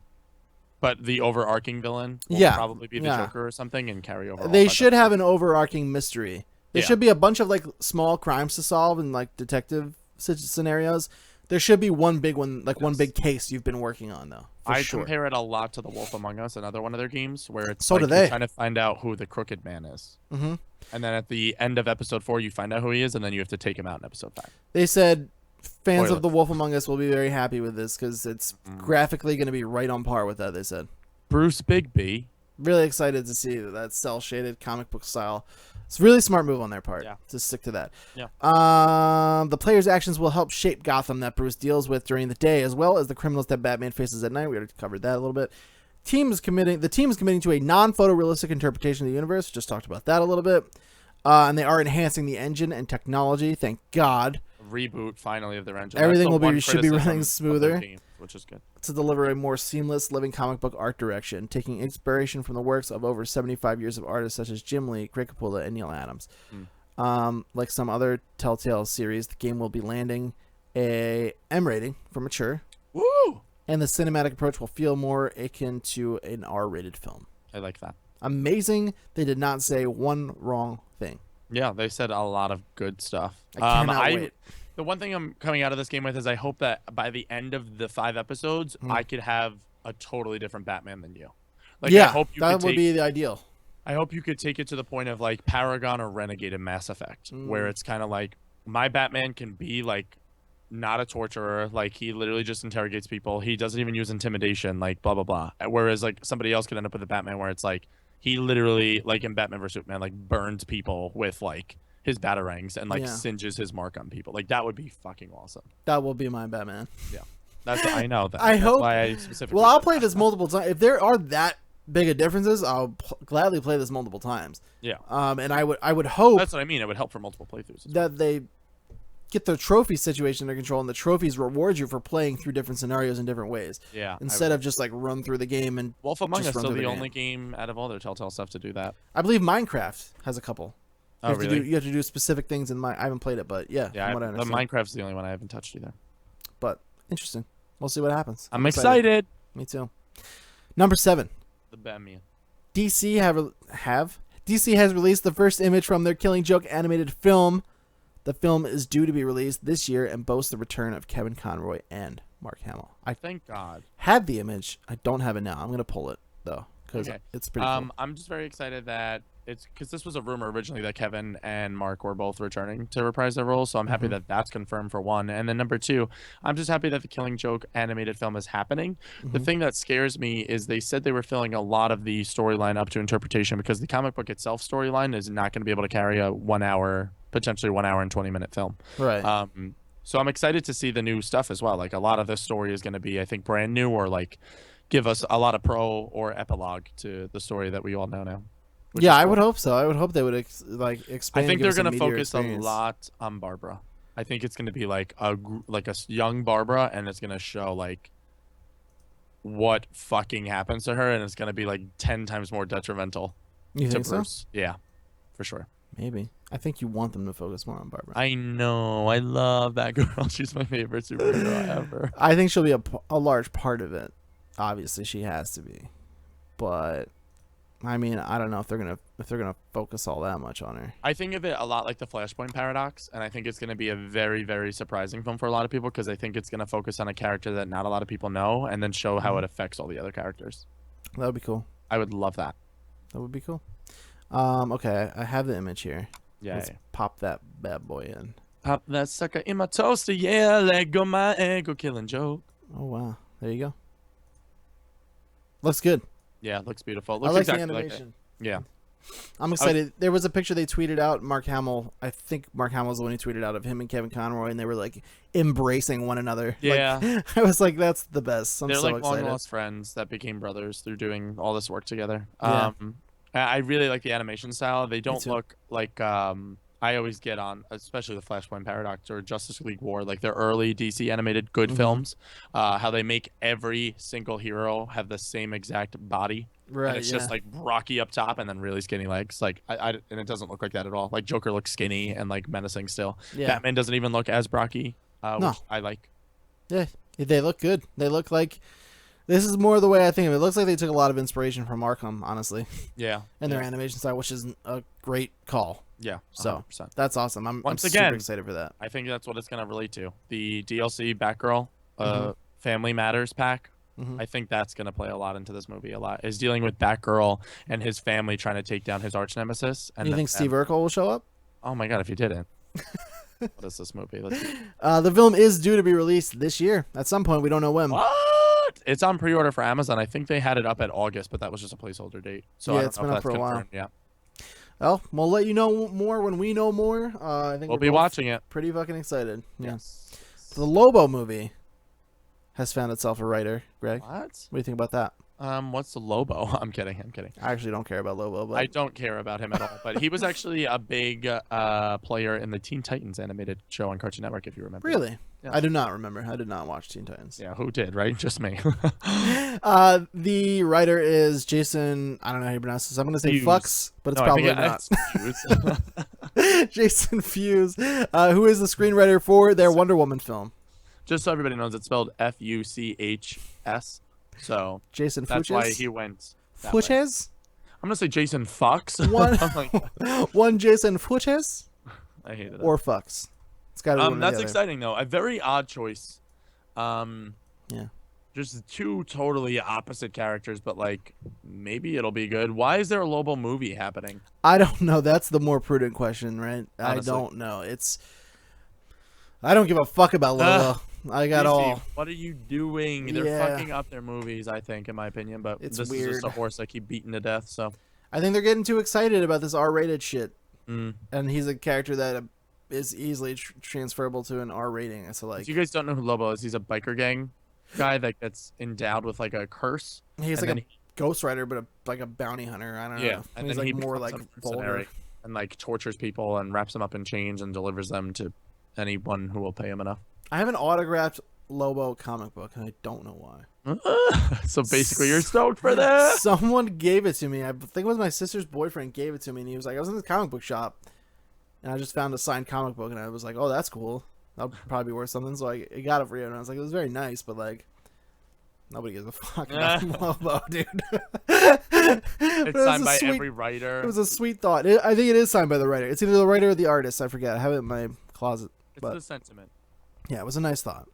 But the overarching villain will probably be the Joker or something and carry over. They should have an overarching mystery. There should be a bunch of like small crimes to solve and like detective scenarios. There should be one big one, like one big case you've been working on, though. I compare it a lot to The Wolf Among Us, another one of their games, where it's you're trying to find out who the crooked man is. Mm-hmm. And then at the end of episode 4, you find out who he is, and then you have to take him out in episode 5. They said fans of The Wolf Among Us will be very happy with this because it's graphically going to be right on par with that, they said. Bruce Bigby. Really excited to see that cel-shaded comic book style. It's a really smart move on their part to stick to that. Yeah. The player's actions will help shape Gotham that Bruce deals with during the day, as well as the criminals that Batman faces at night. We already covered that a little bit. team is committing to a non-photorealistic interpretation of the universe. Just talked about that a little bit. And they are enhancing the engine and technology. Thank God. Reboot finally of their engine. Everything should be running smoother, game, which is good. To deliver a more seamless living comic book art direction, taking inspiration from the works of over 75 years of artists such as Jim Lee, Greg Capullo, and Neil Adams. Like some other Telltale series, the game will be landing a M rating for mature. Woo! And the cinematic approach will feel more akin to an R-rated film. I like that. Amazing. They did not say one wrong thing. Yeah, they said a lot of good stuff. I cannot wait. The one thing I'm coming out of this game with is I hope that by the end of the 5 episodes, I could have a totally different Batman than you. Like, yeah, I hope that would be the ideal. I hope you could take it to the point of like Paragon or Renegade in Mass Effect, where it's kind of like my Batman can be like not a torturer, like he literally just interrogates people. He doesn't even use intimidation, like blah blah blah. Whereas like somebody else could end up with a Batman where it's like he literally, like in Batman vs Superman, like burns people with like his batarangs and like singes his mark on people. Like that would be fucking awesome. That will be my Batman. Yeah, I know that. I hope. Why I specifically. Well, I'll play this multiple times. If there are that big of differences, I'll gladly play this multiple times. Yeah. And I would hope. That's what I mean. It would help for multiple playthroughs. That they get the trophy situation under control, and the trophies reward you for playing through different scenarios in different ways. Yeah. Instead of just like run through the game and. Wolf Among Us is still the only game out of all their Telltale stuff to do that. I believe Minecraft has a couple. Oh, really? You have to do specific things in I haven't played it, but yeah. Yeah, Minecraft's the only one I haven't touched either. But interesting. We'll see what happens. I'm excited. Me too. Number 7. The Batman. DC DC has released the first image from their Killing Joke animated film. The film is due to be released this year and boasts the return of Kevin Conroy and Mark Hamill. I thank God. Had the image. I don't have it now. I'm gonna pull it though because it's pretty cool. I'm just very excited that it's because this was a rumor originally that Kevin and Mark were both returning to reprise their roles, so I'm happy that that's confirmed for one. And then number 2, I'm just happy that the Killing Joke animated film is happening. The thing that scares me is they said they were filling a lot of the storyline up to interpretation because the comic book itself storyline is not going to be able to carry a potentially 1 hour and 20-minute film. Right. So I'm excited to see the new stuff as well. Like a lot of this story is going to be, I think, brand new or like give us a lot of pro or epilogue to the story that we all know now. Yeah, I would hope so. I would hope they would expand. I think they're going to focus a lot on Barbara. I think it's going to be like a young Barbara, and it's going to show like what fucking happens to her, and it's going to be like 10 times more detrimental to Bruce. So? Yeah, for sure. Maybe. I think you want them to focus more on Barbara. I know. I love that girl. She's my favorite superhero ever. I think she'll be a large part of it. Obviously, she has to be, but. I mean, I don't know if they're gonna focus all that much on her. I think of it a lot like the Flashpoint paradox, and I think it's gonna be a very, very surprising film for a lot of people because I think it's gonna focus on a character that not a lot of people know, and then show how it affects all the other characters. That would be cool. I would love that. That would be cool. Okay, I have the image here. Yeah. Let's pop that bad boy in. Pop that sucker in my toaster, yeah. Let go my ego, Killing Joke. Oh wow, there you go. Looks good. Yeah, it looks beautiful. It looks I like exactly the animation. Yeah. I'm excited. There was a picture they tweeted out. Mark Hamill, I think Mark Hamill was the one who tweeted out of him and Kevin Conroy, and they were like embracing one another. Yeah. Like, I was like, that's the best. They're so like excited. long lost friends that became brothers through doing all this work together. Yeah. I really like the animation style. They don't look like I always get on, especially the Flashpoint Paradox or Justice League War, like their early DC animated good films, how they make every single hero have the same exact body. Right. And it's just like rocky up top and then really skinny legs. Like and it doesn't look like that at all. Like Joker looks skinny and like menacing still. Yeah. Batman doesn't even look as Brocky, which I like. Yeah, they look good. They look like this is more the way I think of it. It looks like they took a lot of inspiration from Arkham, honestly. Yeah. And their animation style, which is a great call. Yeah. 100%. So that's awesome. I'm again, super excited for that. I think that's what it's going to relate to. The DLC Batgirl Family Matters pack. I think that's going to play a lot into this movie. A lot is dealing with Batgirl and his family trying to take down his arch nemesis. And you think Steve Urkel will show up? Oh my god, if he didn't. What is this movie? The film is due to be released this year at some point. We don't know when. What? It's on pre-order for Amazon. I think they had it up at August, but that was just a placeholder date. So yeah, it's been up for a while. Yeah. Well, we'll let you know more when we know more. I think we'll be watching it. Pretty fucking excited. Yes. The Lobo movie has found itself a writer. Greg, what do you think about that? What's the Lobo? I'm kidding. I actually don't care about Lobo, but I don't care about him at all. But he was actually a big player in the Teen Titans animated show on Cartoon Network, if you remember. Really? Yeah. I do not remember. I did not watch Teen Titans. Yeah, who did, right? Just me. The writer is Jason. I don't know how you pronounce this. I'm going to say Fuse. Fucks, but it's probably not. Jason Fuse, who is the screenwriter for their Wonder Woman film. Just so everybody knows, it's spelled Fuchs. So Jason that's Fuchs? why he went. Fuchs? I'm gonna say Jason Fox. One Jason Fuchs? I hated it. Or Fucks. It's got to be one or That's the other. exciting though. A very odd choice. Yeah. Just two totally opposite characters, but like maybe it'll be good. Why is there a Lobo movie happening? I don't know. That's the more prudent question, right? Honestly. I don't know. I don't give a fuck about Lobo. I got DC, all. What are you doing? They're fucking up their movies, I think, in my opinion. But It's this weird. is just a horse I keep beating to death. So I think they're getting too excited about this R-rated shit. Mm. And he's a character that is easily transferable to an R rating. So like, if you guys don't know who Lobo is, he's a biker gang guy that gets endowed with like a curse. he's and like a then Ghost Rider, but like a bounty hunter. I don't know. Yeah, and he's then like he more becomes like a vulgar. mercenary and like tortures people and wraps them up in chains and delivers them to anyone who will pay him enough. I have an autographed Lobo comic book, and I don't know why. So basically, you're stoked for that. Someone gave it to me. I think it was my sister's boyfriend gave it to me, and he was like, I was in this comic book shop, and I just found a signed comic book, and I was like, oh, that's cool. That'll probably be worth something. So I got it for you, and I was like, it was very nice, but like, nobody gives a fuck about Lobo, dude. It's signed by every writer. It was a sweet thought. I think it is signed by the writer. It's either the writer or the artist. I forget. I have it in my closet. It's the sentiment. Yeah, it was a nice thought.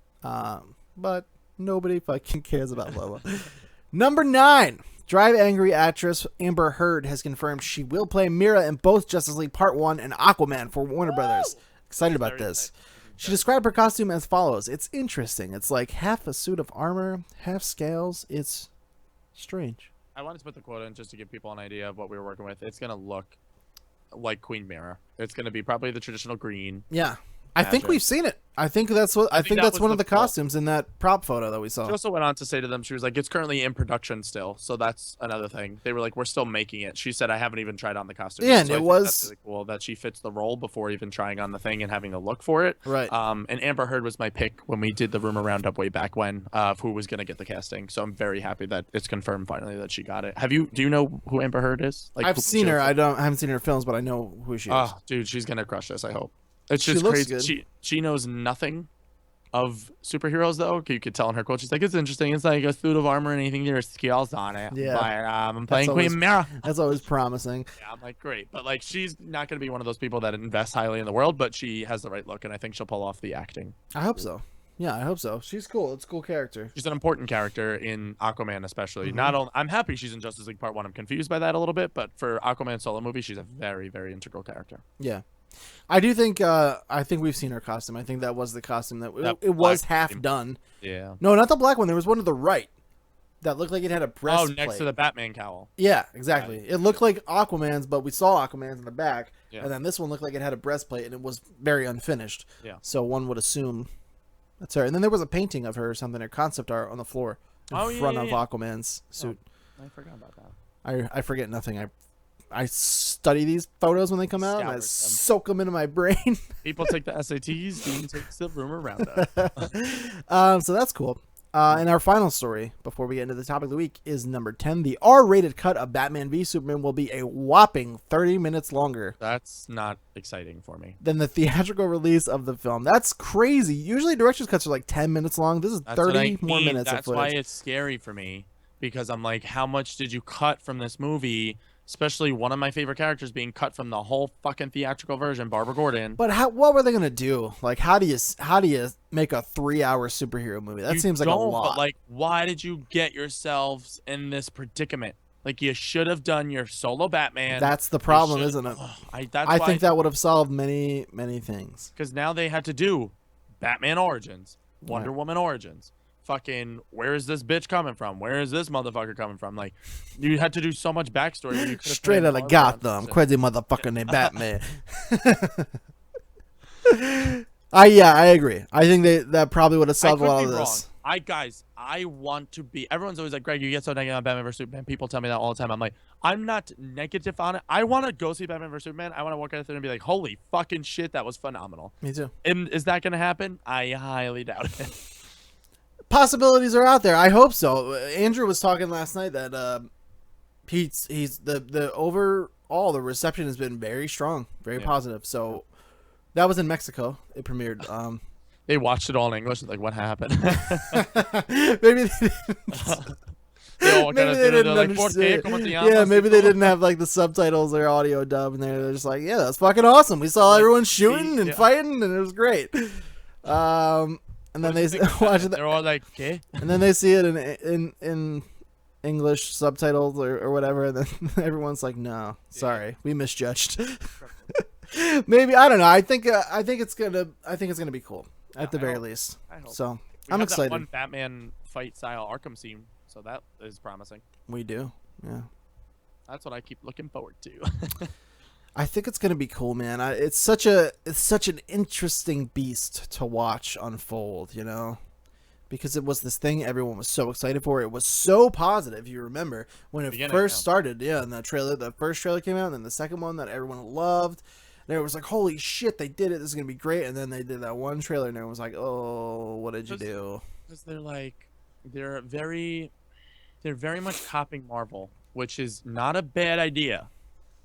But nobody fucking cares about Lobo. Number 9. Drive Angry actress Amber Heard has confirmed she will play Mira in both Justice League Part 1 and Aquaman for Warner Brothers. Excited about this. She described her costume as follows. It's interesting. It's like half a suit of armor, half scales. It's strange. I wanted to put the quote in just to give people an idea of what we were working with. It's going to look like Queen Mira. It's going to be probably the traditional green. Yeah. I think we've seen it. I think that's what I think that's one of the costumes in that prop photo that we saw. She also went on to say to them, she was like, it's currently in production still. So that's another thing. They were like, we're still making it. She said, I haven't even tried on the costume. Yeah, and so it I think was that's really cool that she fits the role before even trying on the thing and having to look for it. Right. And Amber Heard was my pick when we did the rumor roundup way back when of who was going to get the casting. So I'm very happy that it's confirmed finally that she got it. Do you know who Amber Heard is? Like, I've seen her. I haven't seen her films, but I know who she is. Oh, dude, she's going to crush this, I hope. It's just looks crazy. good. She knows nothing of superheroes, though. You could tell in her quote, she's like, it's interesting. It's like a suit of armor and anything. There's skills on it. Yeah. But, I'm playing Queen Mira. That's always promising. Yeah, I'm like, great. But, like, she's not going to be one of those people that invest highly in the world, but she has the right look, and I think she'll pull off the acting. I hope so. Yeah, I hope so. She's cool. It's a cool character. She's an important character in Aquaman, especially. Not only, I'm happy she's in Justice League Part 1. I'm confused by that a little bit, but for Aquaman solo movie, she's a very, very integral character. Yeah. I do think we've seen her costume. I think that was the costume that it was half done. Yeah. No, not the black one. There was one to the right that looked like it had a breastplate. Oh, next to the Batman cowl. Yeah, exactly. Right. It looked like Aquaman's, but we saw Aquaman's in the back. Yeah. And then this one looked like it had a breastplate, and it was very unfinished. Yeah. So one would assume that's her. And then there was a painting of her or something, or concept art on the floor in front of Aquaman's suit. Oh, I forgot about that. I forget nothing. I study these photos when they come out, and I soak them into my brain. People take the SATs, Dean takes the rumor roundup. So that's cool. And our final story, before we get into the topic of the week, is number 10. The R-rated cut of Batman v Superman will be a whopping 30 minutes longer. That's not exciting for me. Than the theatrical release of the film. That's crazy. Usually director's cuts are like 10 minutes long. This is 30 more minutes of footage. That's why it's scary for me, because I'm like, how much did you cut from this movie? Especially one of my favorite characters being cut from the whole fucking theatrical version, Barbara Gordon. But what were they gonna do? Like, how do you make a 3-hour superhero movie? That seems like a lot. But like, why did you get yourselves in this predicament? Like, you should have done your solo Batman. That's the problem, isn't it? I think that would have solved many, many things. Because now they had to do Batman Origins, Wonder Woman Origins. Fucking, where is this bitch coming from? Where is this motherfucker coming from? Like, you had to do so much backstory. When you straight out of Gotham, crazy motherfucker named Batman. I agree. I think that probably would have solved a lot of this. I want to be. Everyone's always like, Greg, you get so negative on Batman vs Superman. People tell me that all the time. I'm like, I'm not negative on it. I want to go see Batman vs Superman. I want to walk out there and be like, holy fucking shit, that was phenomenal. Me too. And is that gonna happen? I highly doubt it. Possibilities are out there. I hope so. Andrew was talking last night that he's the overall the reception has been very strong, very positive. So that was in Mexico. It premiered. They watched it all in English. Like, what happened? Maybe they didn't understand. Yeah, maybe they didn't have like the subtitles or audio dub, and they're just like, yeah, that's fucking awesome. We saw everyone shooting and fighting, and it was great. And then they watch it. They're all like, okay. And then they see it in English subtitles or whatever, and then everyone's like, no, sorry, we misjudged. Maybe, I don't know. I think it's gonna be cool at the very least. I hope. So I'm excited. That one Batman fight style Arkham scene, so that is promising. We do, yeah. That's what I keep looking forward to. I think it's gonna be cool, man. It's such an interesting beast to watch unfold, you know, because it was this thing everyone was so excited for. It was so positive. You remember when it first started, and the first trailer came out, and then the second one that everyone loved. And it was like, holy shit, they did it. This is gonna be great. And then they did that one trailer, and everyone was like, oh, what did you do? Because they're very much copying Marvel, which is not a bad idea.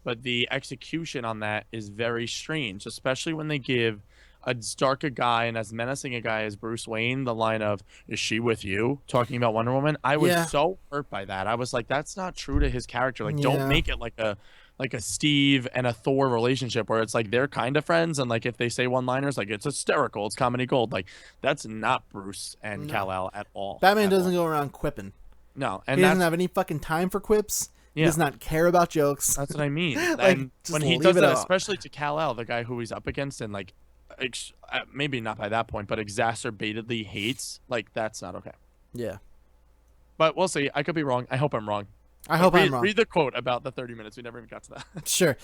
But the execution on that is very strange, especially when they give as dark a guy and as menacing a guy as Bruce Wayne the line of, is she with you? Talking about Wonder Woman. I was so hurt by that. I was like, that's not true to his character. Like, don't make it like a Steve and a Thor relationship where it's like they're kind of friends, and like if they say one-liners, like it's hysterical, it's comedy gold. Like, that's not Bruce and Kal-El at all. Batman doesn't go around quipping. No, and he doesn't have any fucking time for quips. He does not care about jokes. That's what I mean. And when he does that, especially to Kal-El, the guy who he's up against, and like, maybe not by that point, but exacerbatedly hates, like, that's not okay. Yeah. But we'll see. I could be wrong. I hope I'm wrong. I'm wrong. Read the quote about the 30 minutes. We never even got to that. Sure.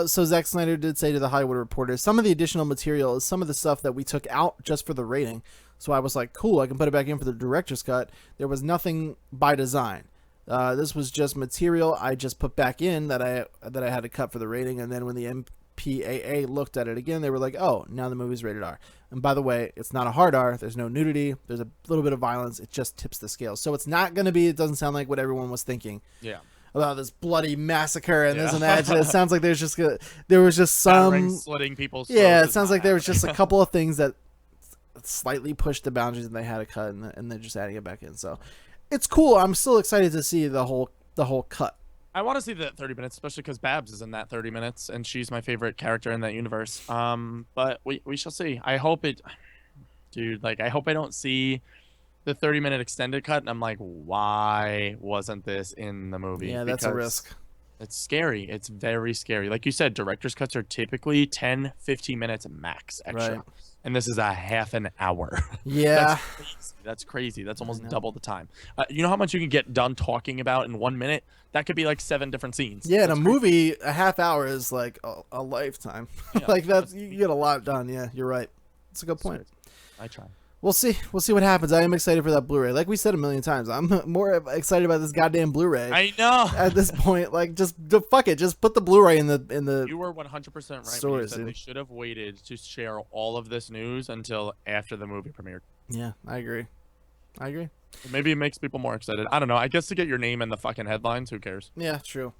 So Zack Snyder did say to the Hollywood Reporter, some of the additional material is some of the stuff that we took out just for the rating. So I was like, cool, I can put it back in for the director's cut. There was nothing by design. This was just material I just put back in that I had to cut for the rating. And then when the MPAA looked at it again, they were like, oh, now the movie's rated R. And by the way, it's not a hard R. There's no nudity. There's a little bit of violence. It just tips the scale. So it's not going to be, it doesn't sound like what everyone was thinking. Yeah. About this bloody massacre and this and that. It sounds like there was just some slitting people's throats. Yeah, it sounds like there was just a couple of things that slightly pushed the boundaries and they had to cut, and they're just adding it back in. So it's cool. I'm still excited to see the whole cut. I want to see the 30 minutes, especially because Babs is in that 30 minutes, and she's my favorite character in that universe. But we shall see. I hope it, dude. Like, I hope I don't see the 30-minute extended cut, and I'm like, why wasn't this in the movie? Yeah, that's a risk. It's scary. It's very scary. Like you said, director's cuts are typically 10, 15 minutes max extra. Right. And this is a half an hour. Yeah. That's crazy. That's almost double the time. You know how much you can get done talking about in 1 minute? That could be like 7 different scenes. Yeah, in a movie, a half hour is like a lifetime. Yeah. Like, you get a lot done. Yeah, you're right. It's a good point. I try. We'll see. We'll see what happens. I am excited for that Blu-ray. Like we said a million times, I'm more excited about this goddamn Blu-ray. I know. At this point, like, just fuck it. Just put the Blu-ray in the. You were 100% right. Stores, when you said they should have waited to share all of this news until after the movie premiered. Yeah, I agree. Maybe it makes people more excited. I don't know. I guess to get your name in the fucking headlines, who cares? Yeah, true.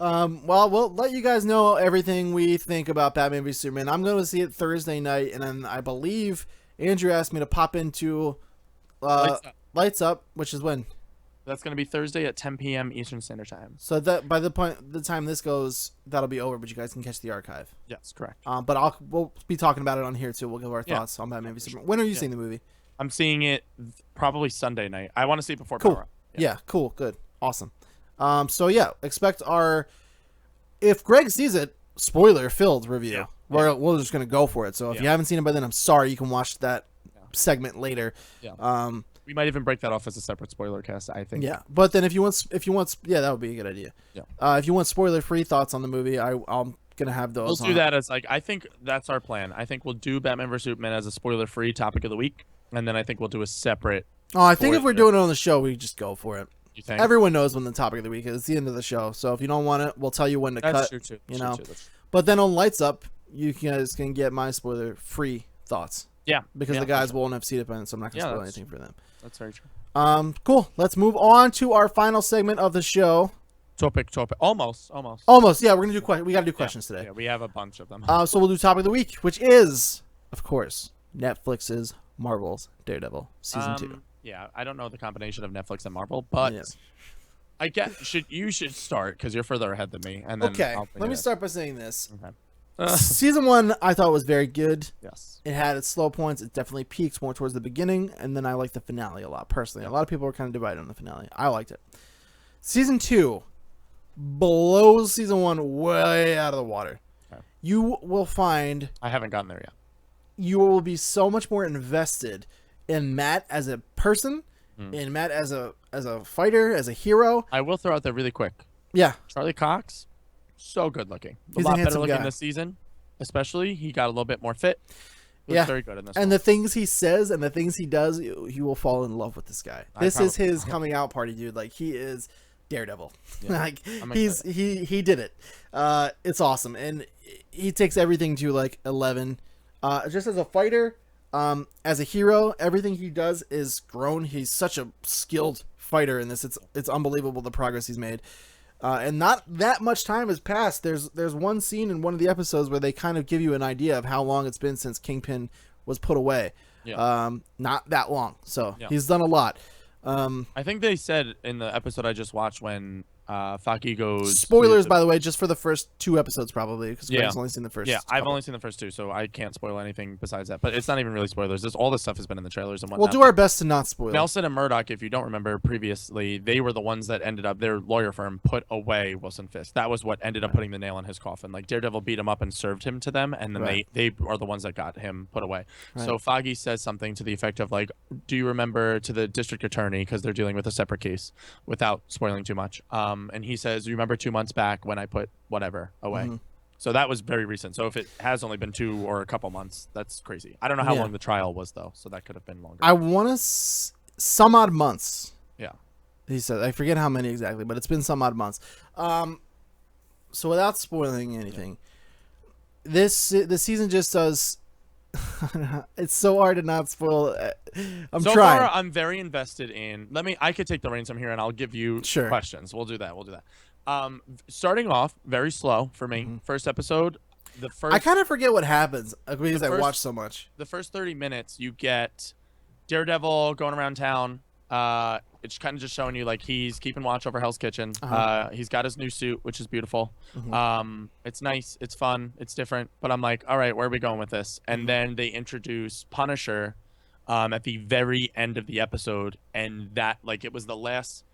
Well, we'll let you guys know everything we think about Batman v Superman. I'm going to see it Thursday night, and then I believe Andrew asked me to pop into Lights Up, which is when? That's going to be Thursday at 10 p.m. Eastern Standard Time. So that by the time this goes, that'll be over, but you guys can catch the archive. Yes, correct. But we'll be talking about it on here too. We'll give our thoughts on Batman v Superman. When are you seeing the movie? I'm seeing it probably Sunday night. I want to see it before Cool. Power Up. Yeah, cool, good, awesome. So yeah, expect our, if Greg sees it, spoiler-filled review. Yeah. We're just gonna go for it. So if you haven't seen it by then, I'm sorry. You can watch that segment later. Yeah. We might even break that off as a separate spoiler cast, I think. Yeah, but then if you want, that would be a good idea. Yeah. If you want spoiler-free thoughts on the movie, I'm gonna have those. We'll do that as I think that's our plan. I think we'll do Batman vs Superman as a spoiler-free topic of the week, and then I think we'll do a separate Oh, I think if we're doing it on the show, we just go for it. You think? Everyone knows when the topic of the week is. It's the end of the show. So if you don't want it, we'll tell you when to cut. That's true too. You know. But then on Lights Up, you guys can get my spoiler-free thoughts. Yeah. Because the guys won't have seen it by then, so I'm not going to spoil anything for them. That's very true. Cool. Let's move on to our final segment of the show. Topic. Almost. Yeah, we're gonna do we got to do questions today. Yeah, we have a bunch of them. So we'll do topic of the week, which is, of course, Netflix's Marvel's Daredevil season 2. Yeah, I don't know the combination of Netflix and Marvel, but I guess you should start because you're further ahead than me. And then let me start by saying this. Okay. Season 1 I thought was very good. Yes. It had its slow points. It definitely peaked more towards the beginning, and then I liked the finale a lot personally. A lot of people were kind of divided on the finale. I liked it. Season 2 blows season 1 way out of the water. Okay. You will find I haven't gotten there yet. You will be so much more invested in Matt as a person, in Matt as a fighter, as a hero. I will throw out there really quick. Yeah. Charlie Cox, so good looking. He's a lot a better looking guy. This season, especially. He got a little bit more fit. He was very good in this one. The things he says and the things he does, you will fall in love with this guy. This is his coming out party, dude. Like, he is Daredevil. Yeah. Like, he did it. It's awesome. And he takes everything to like 11. Just as a fighter, as a hero, everything he does is grown. He's such a skilled fighter in this. It's unbelievable the progress he's made. And not that much time has passed. There's one scene in one of the episodes where they kind of give you an idea of how long it's been since Kingpin was put away. Yeah. Not that long. So he's done a lot. I think they said in the episode I just watched when Faki goes. Spoilers, by the way, just for the first 2 episodes, probably, because Greg's only seen the first. Yeah, I've only seen the first 2, so I can't spoil anything besides that. But it's not even really spoilers. All this stuff has been in the trailers and whatnot. We'll do our best to not spoil. Nelson and Murdoch, if you don't remember previously, they were the ones that ended up, their lawyer firm put away Wilson Fisk. That was what ended up putting the nail in his coffin. Like, Daredevil beat him up and served him to them, and then they are the ones that got him put away. Right. So Foggy says something to the effect of, like, do you remember, to the district attorney, because they're dealing with a separate case, without spoiling too much. And he says, you remember 2 months back when I put whatever away. So that was very recent. So if it has only been 2 or a couple months, that's crazy. I don't know how long the trial was, though, so that could have been longer. I want to some odd months. Yeah. He said, I forget how many exactly, but it's been some odd months. So without spoiling anything, the season just does. It's so hard to not spoil. I'm so trying. Far, I'm very invested in. I could take the reins from here, and I'll give you questions. We'll do that. Starting off very slow for me. First episode, I kind of forget what happens because I watch so much. The first 30 minutes, you get Daredevil going around town. It's kind of just showing you like he's keeping watch over Hell's Kitchen. He's got his new suit, which is beautiful. It's nice, it's fun, it's different. But I'm like, all right, where are we going with this? And then they introduce Punisher at the very end of the episode, and that it was the last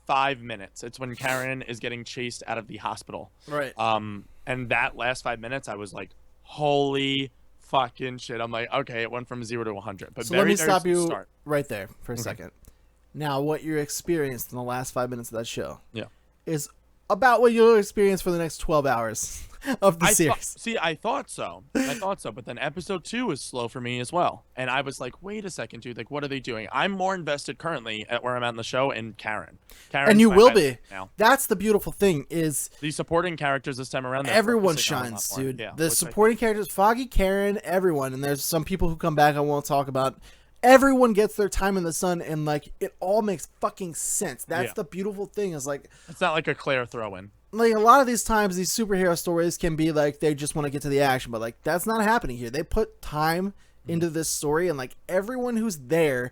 5 minutes. It's when Karen is getting chased out of the hospital. Right. And that last 5 minutes, I was like, holy fucking shit. I'm like, okay, it went from 0 to 100. But so let me stop you right there for a second. Now, what you experienced in the last 5 minutes of that show is about what you'll experience for the next 12 hours of the series. I thought so. But then episode 2 is slow for me as well. And I was like, wait a second, dude. Like, what are they doing? I'm more invested currently at where I'm at in the show in Karen. And you will be. Now. That's the beautiful thing is... the supporting characters this time around. Everyone shines, dude. Yeah, the supporting characters, Foggy, Karen, everyone. And there's some people who come back I won't talk about. Everyone gets their time in the sun, and it all makes fucking sense. That's the beautiful thing. Is it's not like a Claire throw-in. Like a lot of these times, these superhero stories can be like they just want to get to the action, but that's not happening here. They put time into this story, and everyone who's there,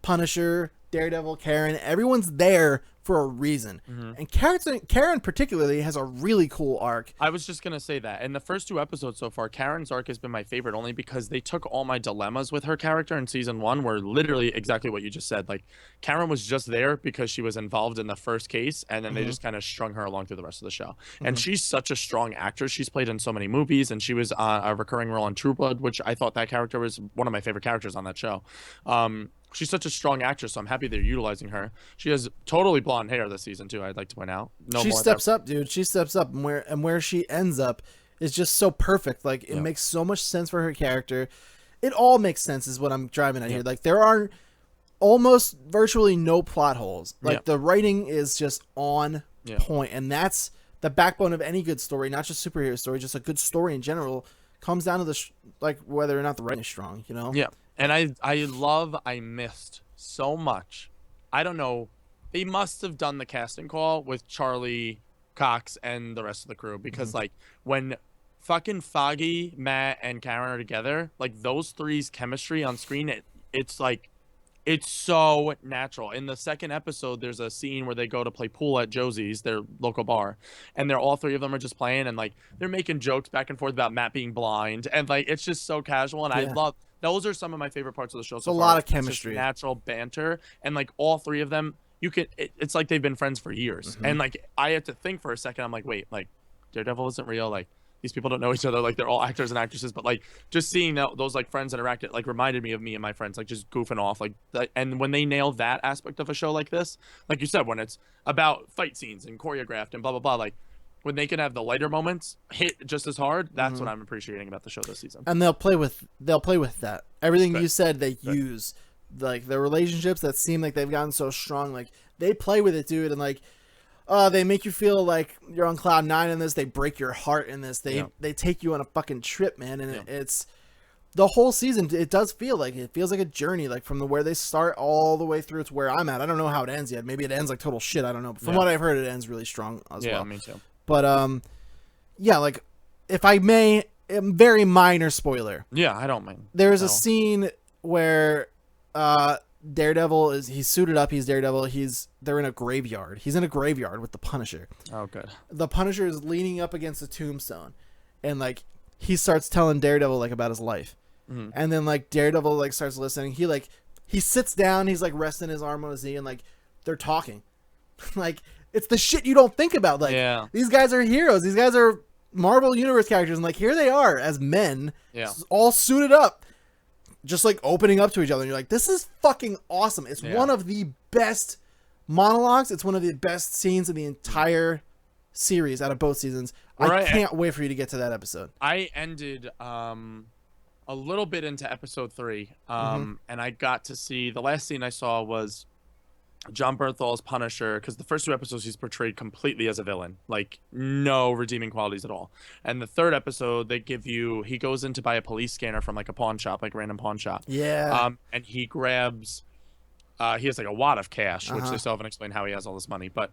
Punisher, Daredevil, Karen, everyone's there for a reason. And Karen particularly has a really cool arc. I was just gonna say that in the first 2 episodes so far, Karen's arc has been my favorite only because they took all my dilemmas with her character in season 1 were literally exactly what you just said. Like, Karen was just there because she was involved in the first case, and then they just kind of strung her along through the rest of the show. And she's such a strong actress. She's played in so many movies, and she was a recurring role in True Blood, which I thought that character was one of my favorite characters on that show. She's such a strong actress, so I'm happy they're utilizing her. She has totally blonde hair this season too. I'd like to point out. She steps up, dude. She steps up, and where she ends up is just so perfect. It makes so much sense for her character. It all makes sense, is what I'm driving at here. almost virtually no plot holes. Like Yeah. the writing is just on Yeah. point, and that's the backbone of any good story, not just superhero story, just a good story in general comes down to the like whether or not the writing is strong, you know? Yeah. And I missed so much. I don't know. They must have done the casting call with Charlie Cox and the rest of the crew because like when fucking Foggy, Matt, and Karen are together, like those three's chemistry on screen, it's like it's so natural. In the second episode, there's a scene where they go to play pool at Josie's, their local bar, and they're all three of them are just playing and like they're making jokes back and forth about Matt being blind, and like it's just so casual. And I love those are some of my favorite parts of the show. So a far. lot of It's just chemistry, natural banter, and like all three of them, you could. It's like they've been friends for years, and like I had to think for a second. I'm like, wait, like Daredevil isn't real, like. These people don't know each other, like they're all actors and actresses, but like just seeing those like friends interact, it like reminded me of me and my friends, like just goofing off, like and when they nail that aspect of a show like this, like you said, when it's about fight scenes and choreographed and blah blah blah, like when they can have the lighter moments hit just as hard, that's what I'm appreciating about the show this season. And they'll play with that. Everything you said, they use like the relationships that seem like they've gotten so strong, like they play with it, dude, and like. They make you feel like you're on cloud 9 in this. They break your heart in this. They take you on a fucking trip, man. And it's the whole season. It does feel like it feels like a journey, like from where they start all the way through to where I'm at. I don't know how it ends yet. Maybe it ends like total shit. I don't know. But from what I've heard, it ends really strong as well. Yeah, me too. But yeah, like if I may, a very minor spoiler. Yeah, I don't mind. There's a scene where Daredevil he's suited up, he's Daredevil, they're in a graveyard. He's in a graveyard with the Punisher. Oh, good. The Punisher is leaning up against a tombstone, and like he starts telling Daredevil like about his life. And then like Daredevil like starts listening. He sits down, he's like resting his arm on his knee, and like they're talking. Like it's the shit you don't think about. Like these guys are heroes. These guys are Marvel Universe characters, and like here they are as men, all suited up. Just like opening up to each other, and you're like, this is fucking awesome. It's one of the best monologues. It's one of the best scenes in the entire series out of both seasons. I can't wait for you to get to that episode. I ended a little bit into episode 3, and I got to see the last scene I saw was John Bernthal's Punisher, because the first 2 episodes he's portrayed completely as a villain, like no redeeming qualities at all. And the third episode he goes in to buy a police scanner from like a pawn shop, like a random pawn shop. Yeah. And he grabs he has like a wad of cash, which they still haven't explained how he has all this money, but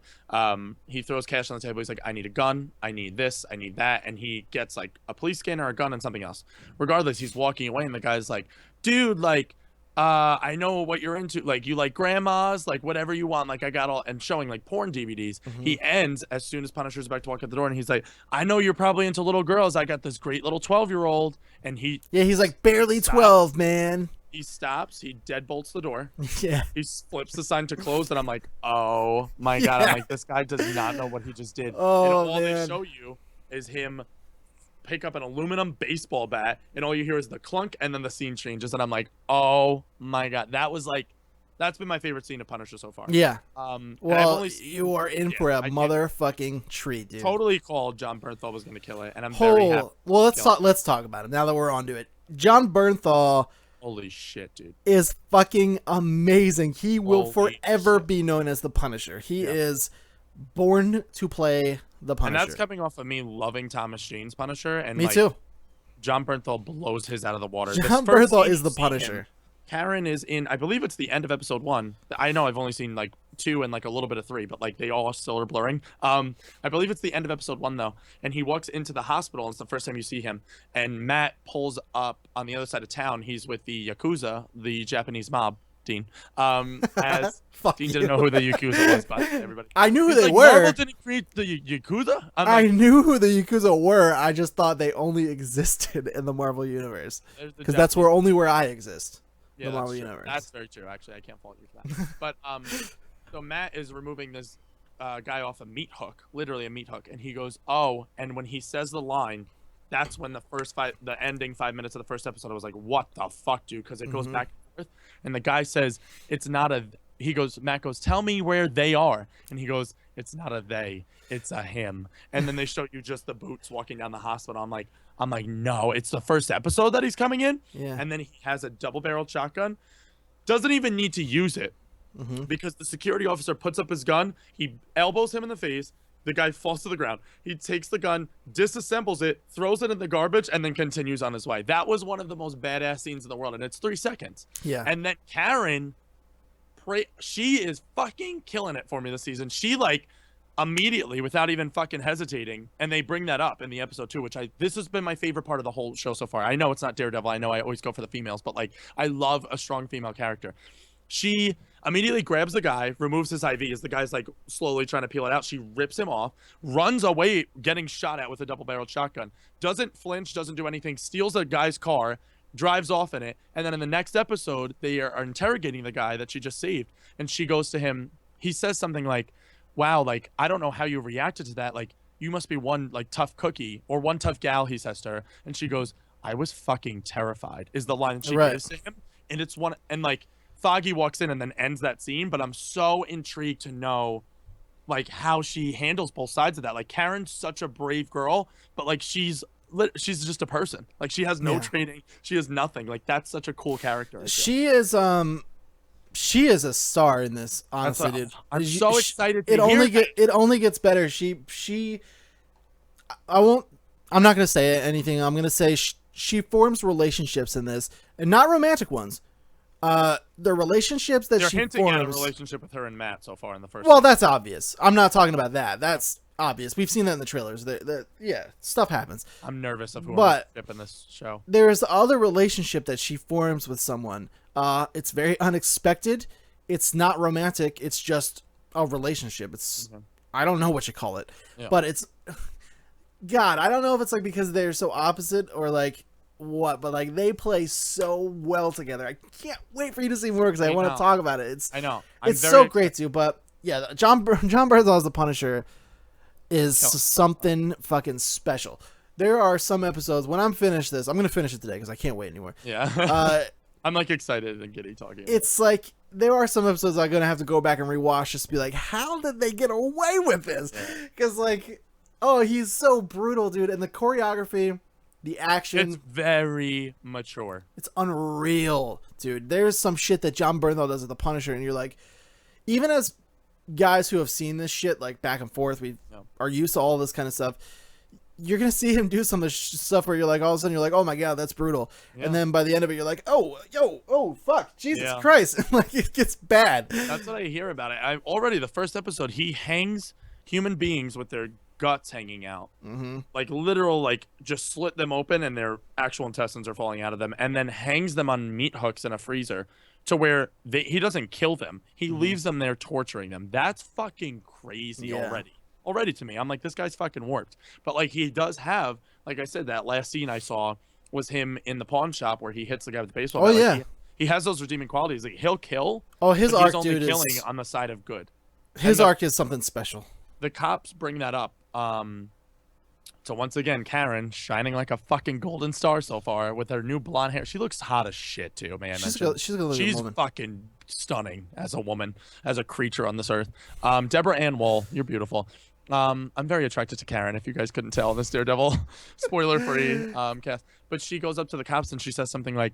he throws cash on the table. He's like, I need a gun, I need this, I need that, and he gets like a police scanner, a gun, and something else. Regardless, he's walking away, and the guy's like, dude, like I know what you're into, like you like grandmas, like whatever you want, like I got all, and showing like porn DVDs. He ends as soon as Punisher's about to walk out the door, and he's like, I know you're probably into little girls, I got this great little 12-year-old, and he's like barely 12, man. He stops, he deadbolts the door, he flips the sign to close, and I'm like, oh my god, I'm like, this guy does not know what he just did. Oh, and all man. they show you is him pick up an aluminum baseball bat, and all you hear is the clunk, and then the scene changes, and I'm like, oh my god, that's been my favorite scene of Punisher so far. Yeah. Well, you are in for a motherfucking treat, dude. Totally called John Bernthal was going to kill it, and I'm very happy. Well, let's talk about it now that we're onto it. John Bernthal, holy shit, dude, is fucking amazing. He will forever be known as the Punisher. He is born to play the Punisher. And that's coming off of me loving Thomas Jane's Punisher. And me too. John Bernthal blows his out of the water. John Bernthal is the Punisher. Karen is in, I believe it's the end of episode 1. I know I've only seen like 2 and like a little bit of 3, but like they all still are blurring. I believe it's the end of episode 1 though. And he walks into the hospital, and it's the first time you see him. And Matt pulls up on the other side of town. He's with the Yakuza, the Japanese mob. Dean. As Dean didn't know who the Yakuza was, but everybody. I knew who they like, were. Marvel didn't create the Yakuza? I knew who the Yakuza were. I just thought they only existed in the Marvel Universe. Because that's only where I exist. Yeah, the Marvel Universe. That's very true. Actually, I can't fault you for that. But so Matt is removing this guy off a meat hook, literally a meat hook, and he goes, "Oh!" And when he says the line, that's when the ending 5 minutes of the first episode, I was like, "What the fuck, dude?" Because it goes back and forth, and the guy says, "It's not a." Matt goes, "Tell me where they are," and he goes, "It's not a they, it's a him." And then they show you just the boots walking down the hospital. I'm like, no, it's the first episode that he's coming in. Yeah. And then he has a double-barreled shotgun. doesn't even need to use it Mm-hmm. because the security officer puts up his gun, he elbows him in the face, the guy falls to the ground. He takes the gun, disassembles it, throws it in the garbage, and then continues on his way. That was one of the most badass scenes in the world, and it's 3 seconds. Yeah. And then Karen, she is fucking killing it for me this season. She like immediately, without even fucking hesitating, and they bring that up in the episode too, which this has been my favorite part of the whole show so far. I know it's not Daredevil. I know I always go for the females, but like I love a strong female character. She immediately grabs the guy, removes his IV as the guy's like slowly trying to peel it out. She rips him off, runs away, getting shot at with a double-barreled shotgun. Doesn't flinch, doesn't do anything, steals a guy's car, drives off in it. And then in the next episode, they are interrogating the guy that she just saved. And she goes to him. He says something like, wow, like, I don't know how you reacted to that. Like, you must be one like tough cookie or one tough gal, he says to her. And she goes, I was fucking terrified, is the line that she gives to him. And it's one, and like, Foggy walks in and then ends that scene, but I'm so intrigued to know like how she handles both sides of that. Like Karen's such a brave girl, but like she's just a person. Like she has no training. She has nothing. Like that's such a cool character. She is a star in this, honestly, dude. I'm so excited it only gets better. I'm not gonna say anything. I'm gonna say she forms relationships in this, and not romantic ones. The relationships that They're she hinting forms. at a relationship with her and Matt so far in the first. Well, that's obvious. I'm not talking about that. That's obvious. We've seen that in the trailers. Yeah, stuff happens. I'm nervous of who I'm in this show. There's the other relationship that she forms with someone. It's very unexpected. It's not romantic. It's just a relationship. It's I don't know what you call it, but it's God. I don't know if it's like because they're so opposite or like what, but like they play so well together. I can't wait for you to see more because I want to talk about it. I know it's so great too. But yeah, John Bernthal as the Punisher is something fucking special. There are some episodes when I'm finished this, I'm gonna finish it today because I can't wait anymore. Yeah. I'm like excited and giddy talking. It's like there are some episodes I'm gonna have to go back and rewatch just to be like, how did they get away with this? Because like, oh, he's so brutal, dude, and the choreography, the action, it's very mature. It's unreal, dude. There's some shit that John Bernthal does with the Punisher, and you're like, even as guys who have seen this shit like back and forth, we are used to all this kind of stuff. You're gonna see him do some of the stuff where you're like, all of a sudden you're like, oh my god, that's brutal, and then by the end of it, you're like, oh fuck, Jesus Christ, like it gets bad. That's what I hear about it. Already the first episode, he hangs human beings with their guts hanging out, like literal, like just slit them open and their actual intestines are falling out of them, and then hangs them on meat hooks in a freezer to where he doesn't kill them. He leaves them there torturing them. That's fucking crazy already to me. I'm like, this guy's fucking warped. But like he does have, like I said, that last scene I saw was him in the pawn shop where he hits the guy with the baseball bat. Like, he has those redeeming qualities. Like he'll kill. Oh, his arc, he's only dude, killing is on the side of good. His arc is something special. The cops bring that up. So once again, Karen shining like a fucking golden star so far with her new blonde hair. She looks hot as shit too, man. She's a woman. Fucking stunning as a woman, as a creature on this earth. Deborah Ann Woll, you're beautiful. I'm very attracted to Karen, if you guys couldn't tell in this Daredevil spoiler-free cast. But she goes up to the cops and she says something like,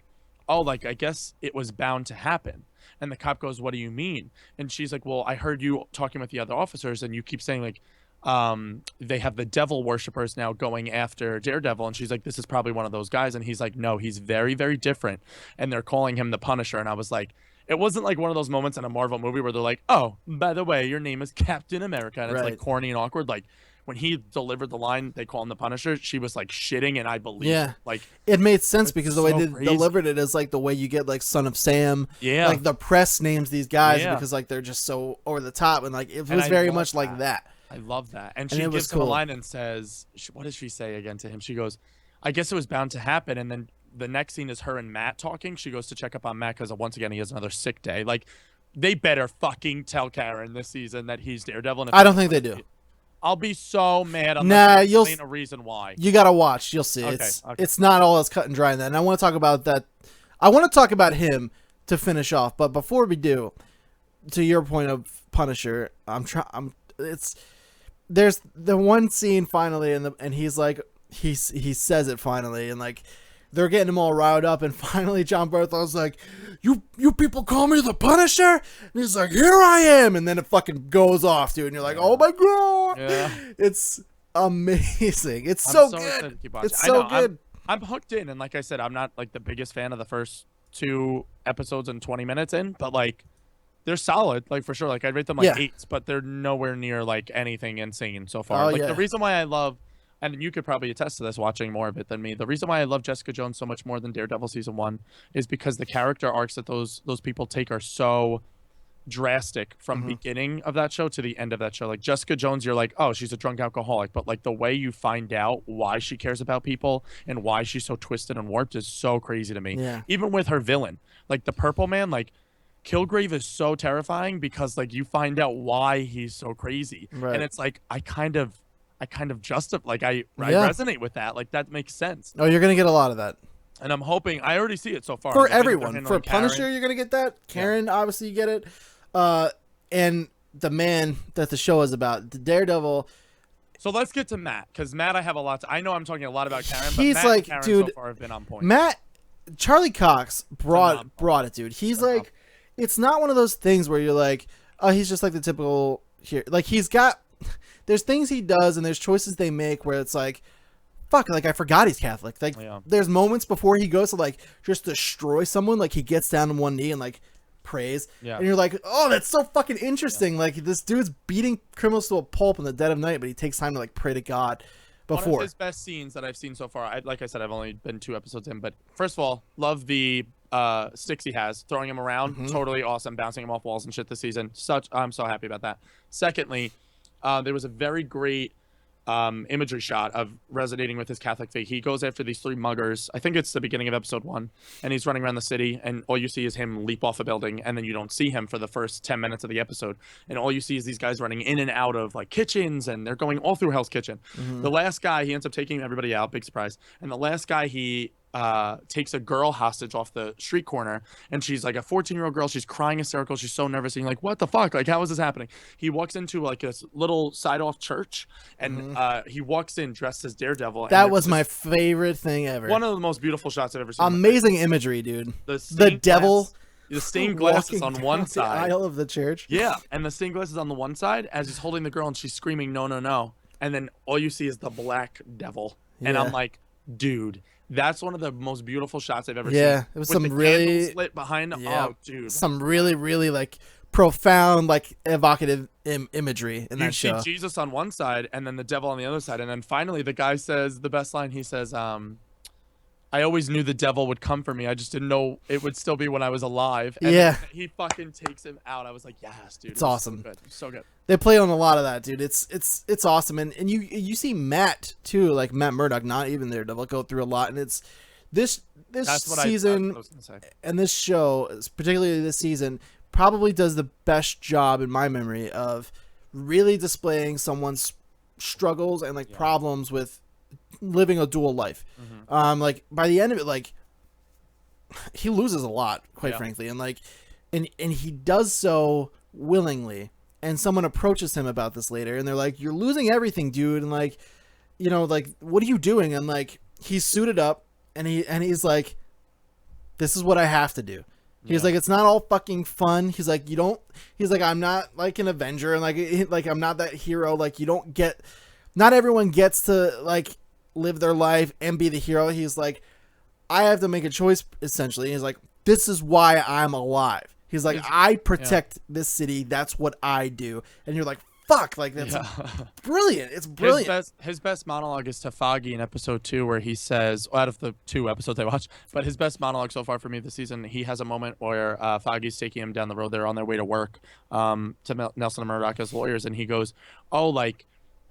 oh, like, I guess it was bound to happen. And the cop goes, what do you mean? And she's like, well, I heard you talking with the other officers and you keep saying like, they have the devil worshippers now going after Daredevil. And she's like, this is probably one of those guys. And he's like, no, he's very, very different. And they're calling him the Punisher. And I was like, it wasn't like one of those moments in a Marvel movie where they're like, oh, by the way, your name is Captain America. And it's like corny and awkward. Like when he delivered the line, they call him the Punisher, she was like shitting. And I believe like it made sense because the way they delivered it is like the way you get like Son of Sam. Yeah. Like the press names these guys because like they're just so over the top. And like it was very much like that. I love that. And she gives him a line and says, what does she say again to him? She goes, I guess it was bound to happen. And then the next scene is her and Matt talking. She goes to check up on Matt because once again, he has another sick day. Like, they better fucking tell Karen this season that he's Daredevil. And I don't think they do. I'll be so mad. You'll explain a reason why. You got to watch. You'll see. Okay, it's not all as cut and dry in that. And I want to talk about that. I want to talk about him to finish off. But before we do, to your point of Punisher, there's the one scene finally, and he's like, he says it finally, and like they're getting him all riled up, and finally John Berthol's like, you people call me the Punisher? And he's like, here I am. And then it fucking goes off, dude. And you're like, oh my God. Yeah. It's amazing. It's I'm so so good. excited to keep watching. It's so good. I'm hooked in. And like I said, I'm not like the biggest fan of the first 2 episodes and 20 minutes in, but like they're solid, like for sure. Like I'd rate them like 8s, but they're nowhere near like anything insane so far. Like the reason why I love, and you could probably attest to this watching more of it than me, the reason why I love Jessica Jones so much more than Daredevil season 1 is because the character arcs that those people take are so drastic from beginning of that show to the end of that show. Like Jessica Jones, you're like, oh, she's a drunk alcoholic, but like the way you find out why she cares about people and why she's so twisted and warped is so crazy to me. Yeah. Even with her villain, like the Purple Man, like Kilgrave is so terrifying because like you find out why he's so crazy, and it's like I kind of justify, like I resonate with that. Like that makes sense. Oh, you're gonna get a lot of that, and I'm hoping I already see it so far for everyone. For Punisher, you're gonna get that. Karen, obviously, you get it. And the man that the show is about, the Daredevil. So let's get to Matt, because Matt, I have a lot to, I know I'm talking a lot about Karen, but he's Matt like, and Karen dude, so far have been on point. Charlie Cox brought it, dude. He's like, it's not one of those things where you're like, oh, he's just like the typical here. Like there's things he does and there's choices they make where it's like, fuck, like I forgot he's Catholic. Like there's moments before he goes to like just destroy someone, like he gets down on one knee and like praise, and you're like, oh, that's so fucking interesting. Like this dude's beating criminals to a pulp in the dead of night, but he takes time to like pray to God before. One of his best scenes that I've seen so far, like I said, I've only been 2 episodes in, but first of all, love the sticks he has, throwing him around, totally awesome, bouncing him off walls and shit this season. I'm so happy about that. Secondly, there was a very great imagery shot of resonating with his Catholic faith. He goes after these 3 muggers. I think it's the beginning of episode 1, and he's running around the city, and all you see is him leap off a building, and then you don't see him for the first 10 minutes of the episode, and all you see is these guys running in and out of like kitchens, and they're going all through Hell's Kitchen. The last guy, he ends up taking everybody out, big surprise, and the last guy, he takes a girl hostage off the street corner, and she's like a 14-year-old girl. She's crying hysterical. She's so nervous, and you're like, what the fuck? Like, how is this happening? He walks into like a little side-off church, and he walks in dressed as Daredevil. That was my favorite thing ever. One of the most beautiful shots I've ever seen. Amazing imagery, dude. The devil. The stained glass is on one side. The aisle of the church. Yeah, and the stained glass is on the one side as he's holding the girl, and she's screaming, no, no, no. And then all you see is the black devil. And I'm like, dude, that's one of the most beautiful shots I've ever seen. Yeah, it was some really lit behind. Yeah, oh, dude, some really, really like profound, like evocative imagery in that show. You see Jesus on one side, and then the devil on the other side, and then finally the guy says the best line. He says, "I always knew the devil would come for me. I just didn't know it would still be when I was alive." And he fucking takes him out. I was like, yes, dude, it's awesome. So good. So good. They play on a lot of that, dude. It's awesome, and you see Matt too, like Matt Murdock, not even Daredevil, go through a lot, and it's this season and this show, particularly this season, probably does the best job in my memory of really displaying someone's struggles and like problems with living a dual life. Like by the end of it, like he loses a lot, quite frankly, and like and he does so willingly. And someone approaches him about this later, and they're like, "You're losing everything, dude." And like, you know, like, what are you doing? And like, he's suited up, and he's like, "This is what I have to do." He's like, "It's not all fucking fun." He's like, "You don't." He's like, "I'm not like an Avenger, and like I'm not that hero. Like, you don't get. Not everyone gets to like live their life and be the hero." He's like, "I have to make a choice." Essentially, he's like, "This is why I'm alive." He's like, I protect this city. That's what I do. And you're like, fuck. Like, that's brilliant. It's brilliant. His best monologue is to Foggy in episode 2, where he says, out of the 2 episodes I watched, but his best monologue so far for me this season, he has a moment where Foggy's taking him down the road. They're on their way to work to Nelson and Murdoch as lawyers. And he goes, oh, like,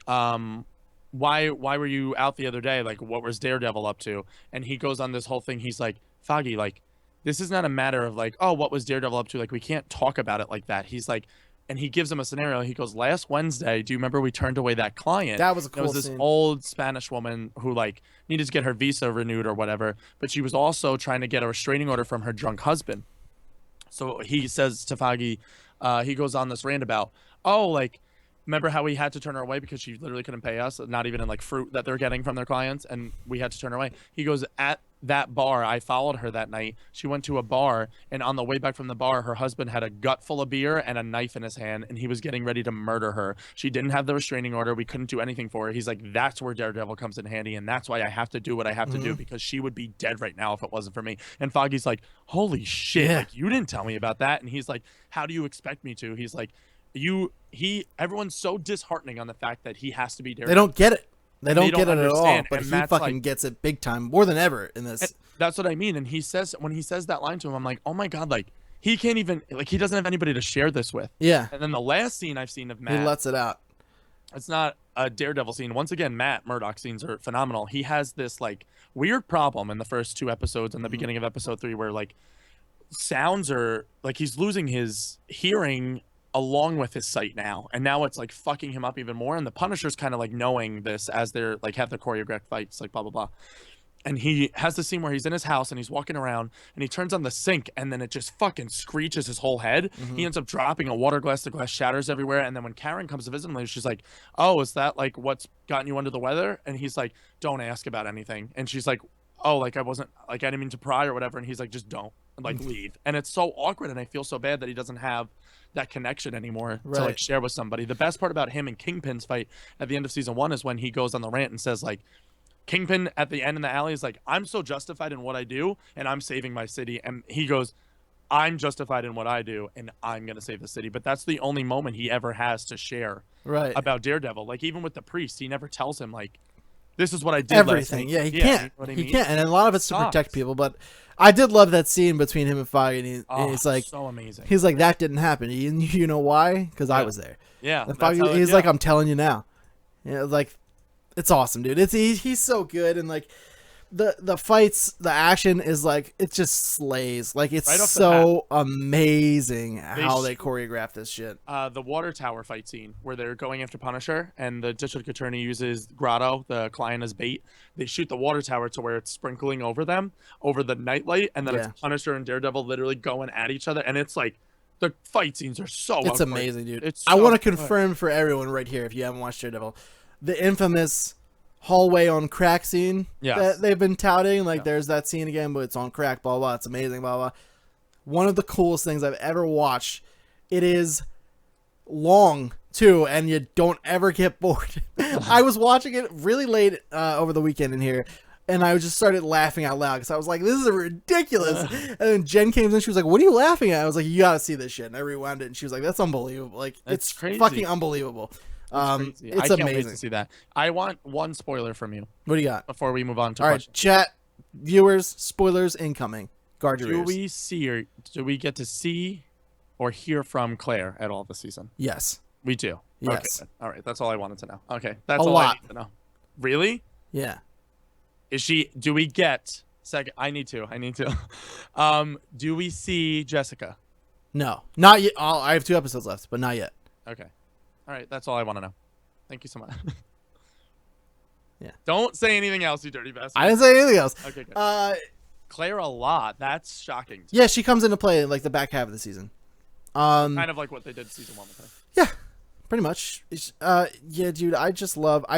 why were you out the other day? Like, what was Daredevil up to? And he goes on this whole thing. He's like, Foggy, like, this is not a matter of like, oh, what was Daredevil up to? Like, we can't talk about it like that. He's like, and he gives him a scenario. He goes, last Wednesday, do you remember we turned away that client? That was a cool It was this scene. old Spanish woman who like needed to get her visa renewed or whatever, but she was also trying to get a restraining order from her drunk husband. So he says to Foggy, he goes on this rant about, oh, like, remember how we had to turn her away because she literally couldn't pay us, not even in like fruit that they're getting from their clients, and we had to turn her away. He goes, at that bar, I followed her that night. She went to a bar, and on the way back from the bar, her husband had a gut full of beer and a knife in his hand, and he was getting ready to murder her. She didn't have the restraining order. We couldn't do anything for her. He's like, that's where Daredevil comes in handy, and that's why I have to do what I have to do, because she would be dead right now if it wasn't for me. And Foggy's like, holy shit, like, you didn't tell me about that. And he's like, how do you expect me to? He's like, everyone's so disheartening on the fact that he has to be Daredevil. They don't get it. They don't get it at all, but and he fucking like, gets it big time, more than ever in this. That's what I mean. And when he says that line to him, I'm like, oh my God, like, he can't even, like, he doesn't have anybody to share this with. Yeah. And then the last scene I've seen of Matt, he lets it out. It's not a Daredevil scene. Once again, Matt Murdock scenes are phenomenal. He has this, like, weird problem in the first 2 episodes and the beginning of episode 3 where, like, sounds are, like, he's losing his hearing along with his sight now, and now it's like fucking him up even more. And the Punisher's kind of like knowing this as they're like have the choreographed fights, like blah blah blah. And he has the scene where he's in his house and he's walking around and he turns on the sink and then it just fucking screeches his whole head. He ends up dropping a water glass, the glass shatters everywhere. And then when Karen comes to visit him later, she's like, oh, is that like what's gotten you under the weather? And he's like, don't ask about anything. And she's like, oh, like I didn't mean to pry or whatever. And he's like, just don't, like, leave. And it's so awkward, and I feel so bad that he doesn't have that connection anymore to like share with somebody. The best part about him and Kingpin's fight at the end of season 1 is when he goes on the rant and says, like, Kingpin at the end in the alley is like, I'm so justified in what I do and I'm saving my city. And he goes, I'm justified in what I do and I'm going to save the city. But that's the only moment he ever has to share about Daredevil. Like, even with the priest, he never tells him, like, this is what I did. Everything. Yeah, he can't. You know what I mean? He can't. And a lot of it's to protect people. But I did love that scene between him and Foggy. And he's like, so amazing. He's like, that didn't happen. You know why? Because I was there. Yeah. And Foggy, he's like, I'm telling you now. Yeah, like, it's awesome, dude. He's so good. And like, the fights, the action is like, it just slays. Like, it's so amazing how they choreograph this shit. The water tower fight scene where they're going after Punisher and the district attorney uses Grotto, the client, as bait. They shoot the water tower to where it's sprinkling over them, over the nightlight, and then it's Punisher and Daredevil literally going at each other. And it's like, the fight scenes are so It's amazing, dude. I want to confirm for everyone right here, if you haven't watched Daredevil, the infamous hallway on crack scene that they've been touting. Like, there's that scene again, but it's on crack, blah, blah. It's amazing, blah, blah. One of the coolest things I've ever watched. It is long, too, and you don't ever get bored. I was watching it really late over the weekend in here, and I just started laughing out loud because I was like, this is ridiculous. And then Jen came in, she was like, what are you laughing at? I was like, you got to see this shit. And I rewound it, and she was like, that's unbelievable. Like, it's crazy. Fucking unbelievable. It's I can't amazing wait to see that. I want one spoiler from you. What do you got? Before we move on to all questions. Right, chat, viewers, spoilers incoming. Guard your ears. Do we get to see or hear from Claire at all this season? Yes. We do. Yes. Okay, all right. That's all I wanted to know. Okay. That's all I need to know. Really? Yeah. Do we get I need to. Do we see Jessica? No. Not yet. I have 2 episodes left, but not yet. Okay. All right, that's all I want to know. Thank you so much. Yeah. Don't say anything else, you dirty bastard. I didn't say anything else. Okay, good. Claire a lot. That's shocking. Yeah, she comes into play in like the back half of the season. Kind of like what they did season 1 with her. Yeah, pretty much. Yeah, dude, I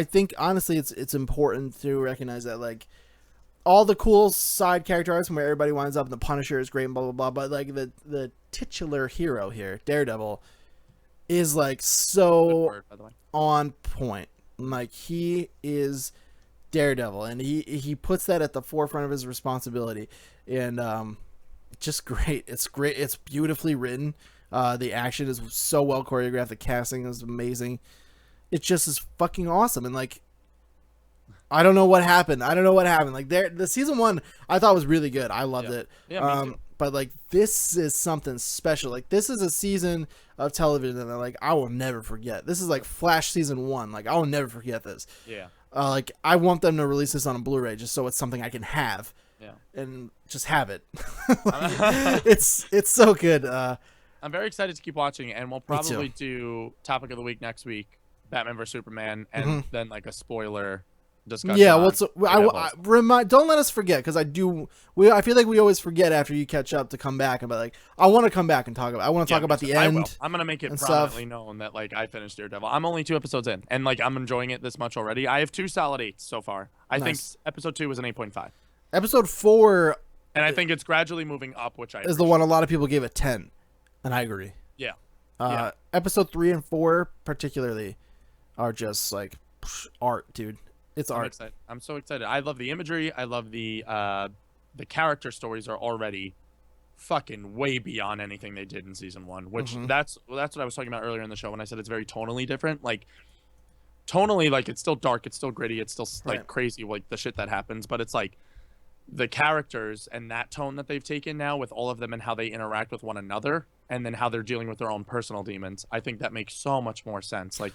think honestly it's important to recognize that, like, all the cool side character arcs where everybody winds up and the Punisher is great and blah blah blah, but like the titular hero here, Daredevil, is like so by the way. On point. Like, he is Daredevil, and he puts that at the forefront of his responsibility, and just great. It's great. It's beautifully written. The action is so well choreographed. The casting is amazing. It just is fucking awesome. And like, I don't know what happened. Like, the season 1 I thought was really good. I loved it. Yeah, me too. But like, this is something special. Like, this is a season of television that, like, I will never forget. This is like Flash season 1. Like, I will never forget this. Yeah. Like, I want them to release this on a Blu-ray just so it's something I can have. Yeah. And just have it. Like, it's so good. I'm very excited to keep watching, and we'll probably do topic of the week next week, Batman vs Superman, and then like a spoiler discussion. Yeah, don't let us forget, because I feel like we always forget after you catch up to come back and be like, I want to come back and talk about the end. I'm gonna make it prominently known that like I finished Daredevil. I'm only 2 episodes in, and like I'm enjoying it this much already. I have 2 solid 8s so far. I think episode 2 was an 8.5. Episode 4 and I think it's gradually moving up, which is the one a lot of people gave a 10, and I agree. Yeah. Episode 3 and 4 particularly are just like art, dude. It's art. I'm so excited. I love the imagery. I love the character stories are already fucking way beyond anything they did in season 1, which that's what I was talking about earlier in the show when I said it's very tonally different. Like tonally, like it's still dark, it's still gritty, it's still like crazy, like the shit that happens, but it's like the characters and that tone that they've taken now with all of them and how they interact with one another and then how they're dealing with their own personal demons. I think that makes so much more sense. Like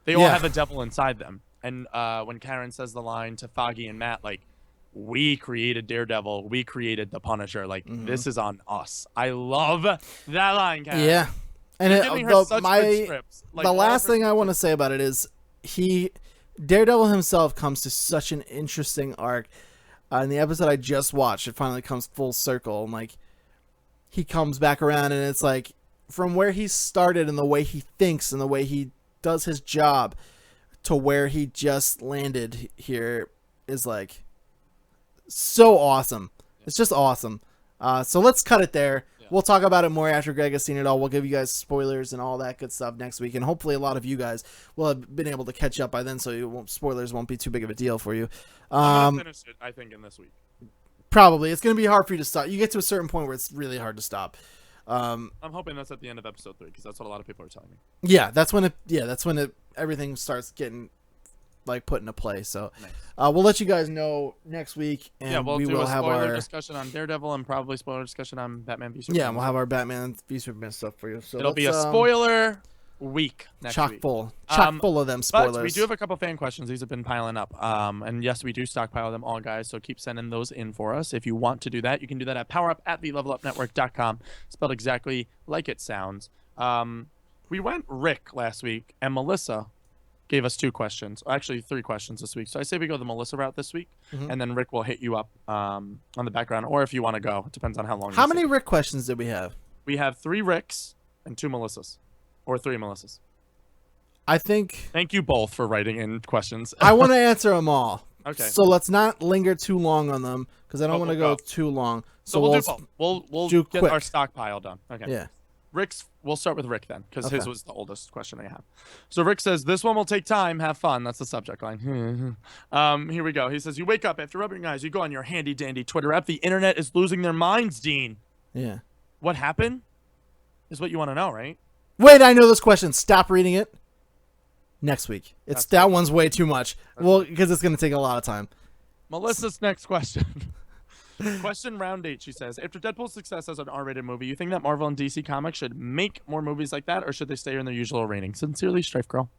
they all have a devil inside them. And when Karen says the line to Foggy and Matt, like, we created Daredevil, we created the Punisher, like this is on us. I love that line, Karen. Yeah. And the last thing I want to say about it is Daredevil himself comes to such an interesting arc. In the episode I just watched, it finally comes full circle, and like he comes back around, and it's like from where he started and the way he thinks and the way he does his job to where he just landed here is like so awesome. It's just awesome. So let's cut it there. We'll talk about it more after Greg has seen it all. We'll give you guys spoilers and all that good stuff next week, and hopefully a lot of you guys will have been able to catch up by then, so spoilers won't be too big of a deal for you. I'm gonna finish it, I think, in this week. Probably. It's going to be hard for you to stop. You get to a certain point where it's really hard to stop. I'm hoping that's at the end of episode 3, because that's what a lot of people are telling me. Yeah, that's when everything starts getting like put into play. So nice. We'll let you guys know next week, and we will have our discussion on Daredevil and probably spoiler discussion on Batman v Superman. Yeah, we'll have our Batman v Superman stuff for you. So it'll be a spoiler week next week. Chock full of them spoilers. But we do have a couple fan questions. These have been piling up. And yes, we do stockpile them all, guys. So keep sending those in for us. If you want to do that, you can do that at powerup@thelevelupnetwork.com. Spelled exactly like it sounds. We went Rick last week, and Melissa gave us 2 questions. Actually, 3 questions this week. So I say we go the Melissa route this week, and then Rick will hit you up on the background, or if you want to go. It depends on how long. How many Rick questions did we have? We have 3 Ricks and 2 Melissas. Or 3 Melissas. I think. Thank you both for writing in questions. I want to answer them all. Okay. So let's not linger too long on them, because I don't want to go too long. So we'll do both. We'll get quick. Our stockpile done. Okay. Yeah. We'll start with Rick then, because his was the oldest question I have. So Rick says, this one will take time. Have fun. That's the subject line. Here we go. He says, you wake up after rubbing your eyes. You go on your handy dandy Twitter app. The internet is losing their minds, Dean. Yeah. What happened is what you want to know, right? Wait, I know this question. Stop reading it. Next week. That one's way too much. Well, because it's going to take a lot of time. Melissa's next question. Question round 8, she says, after Deadpool's success as an R-rated movie, you think that Marvel and DC Comics should make more movies like that, or should they stay in their usual rating? Sincerely, Strife Girl.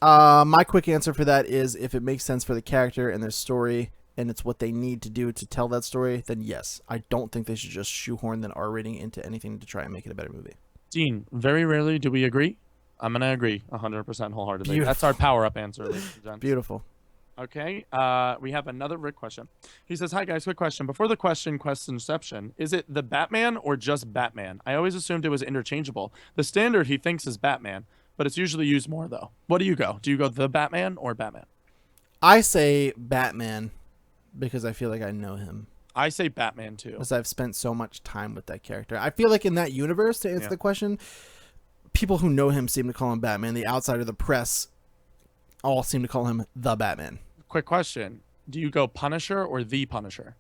My quick answer for that is if it makes sense for the character and their story, and it's what they need to do to tell that story, then yes. I don't think they should just shoehorn an R rating into anything to try and make it a better movie. Dean, very rarely do we agree. I'm going to agree 100% wholeheartedly. Beautiful. That's our power-up answer, ladies and gents. Beautiful. Okay, we have another Rick question. He says, hi, guys, quick question. Before the questionception, is it the Batman or just Batman? I always assumed it was interchangeable. The standard he thinks is Batman, but it's usually used more, though. What do you go? Do you go the Batman or Batman? I say Batman because I feel like I know him. I say Batman, too. Because I've spent so much time with that character. I feel like in that universe, to answer the question, people who know him seem to call him Batman. The outside of the press all seem to call him the Batman. Quick question. Do you go Punisher or the Punisher?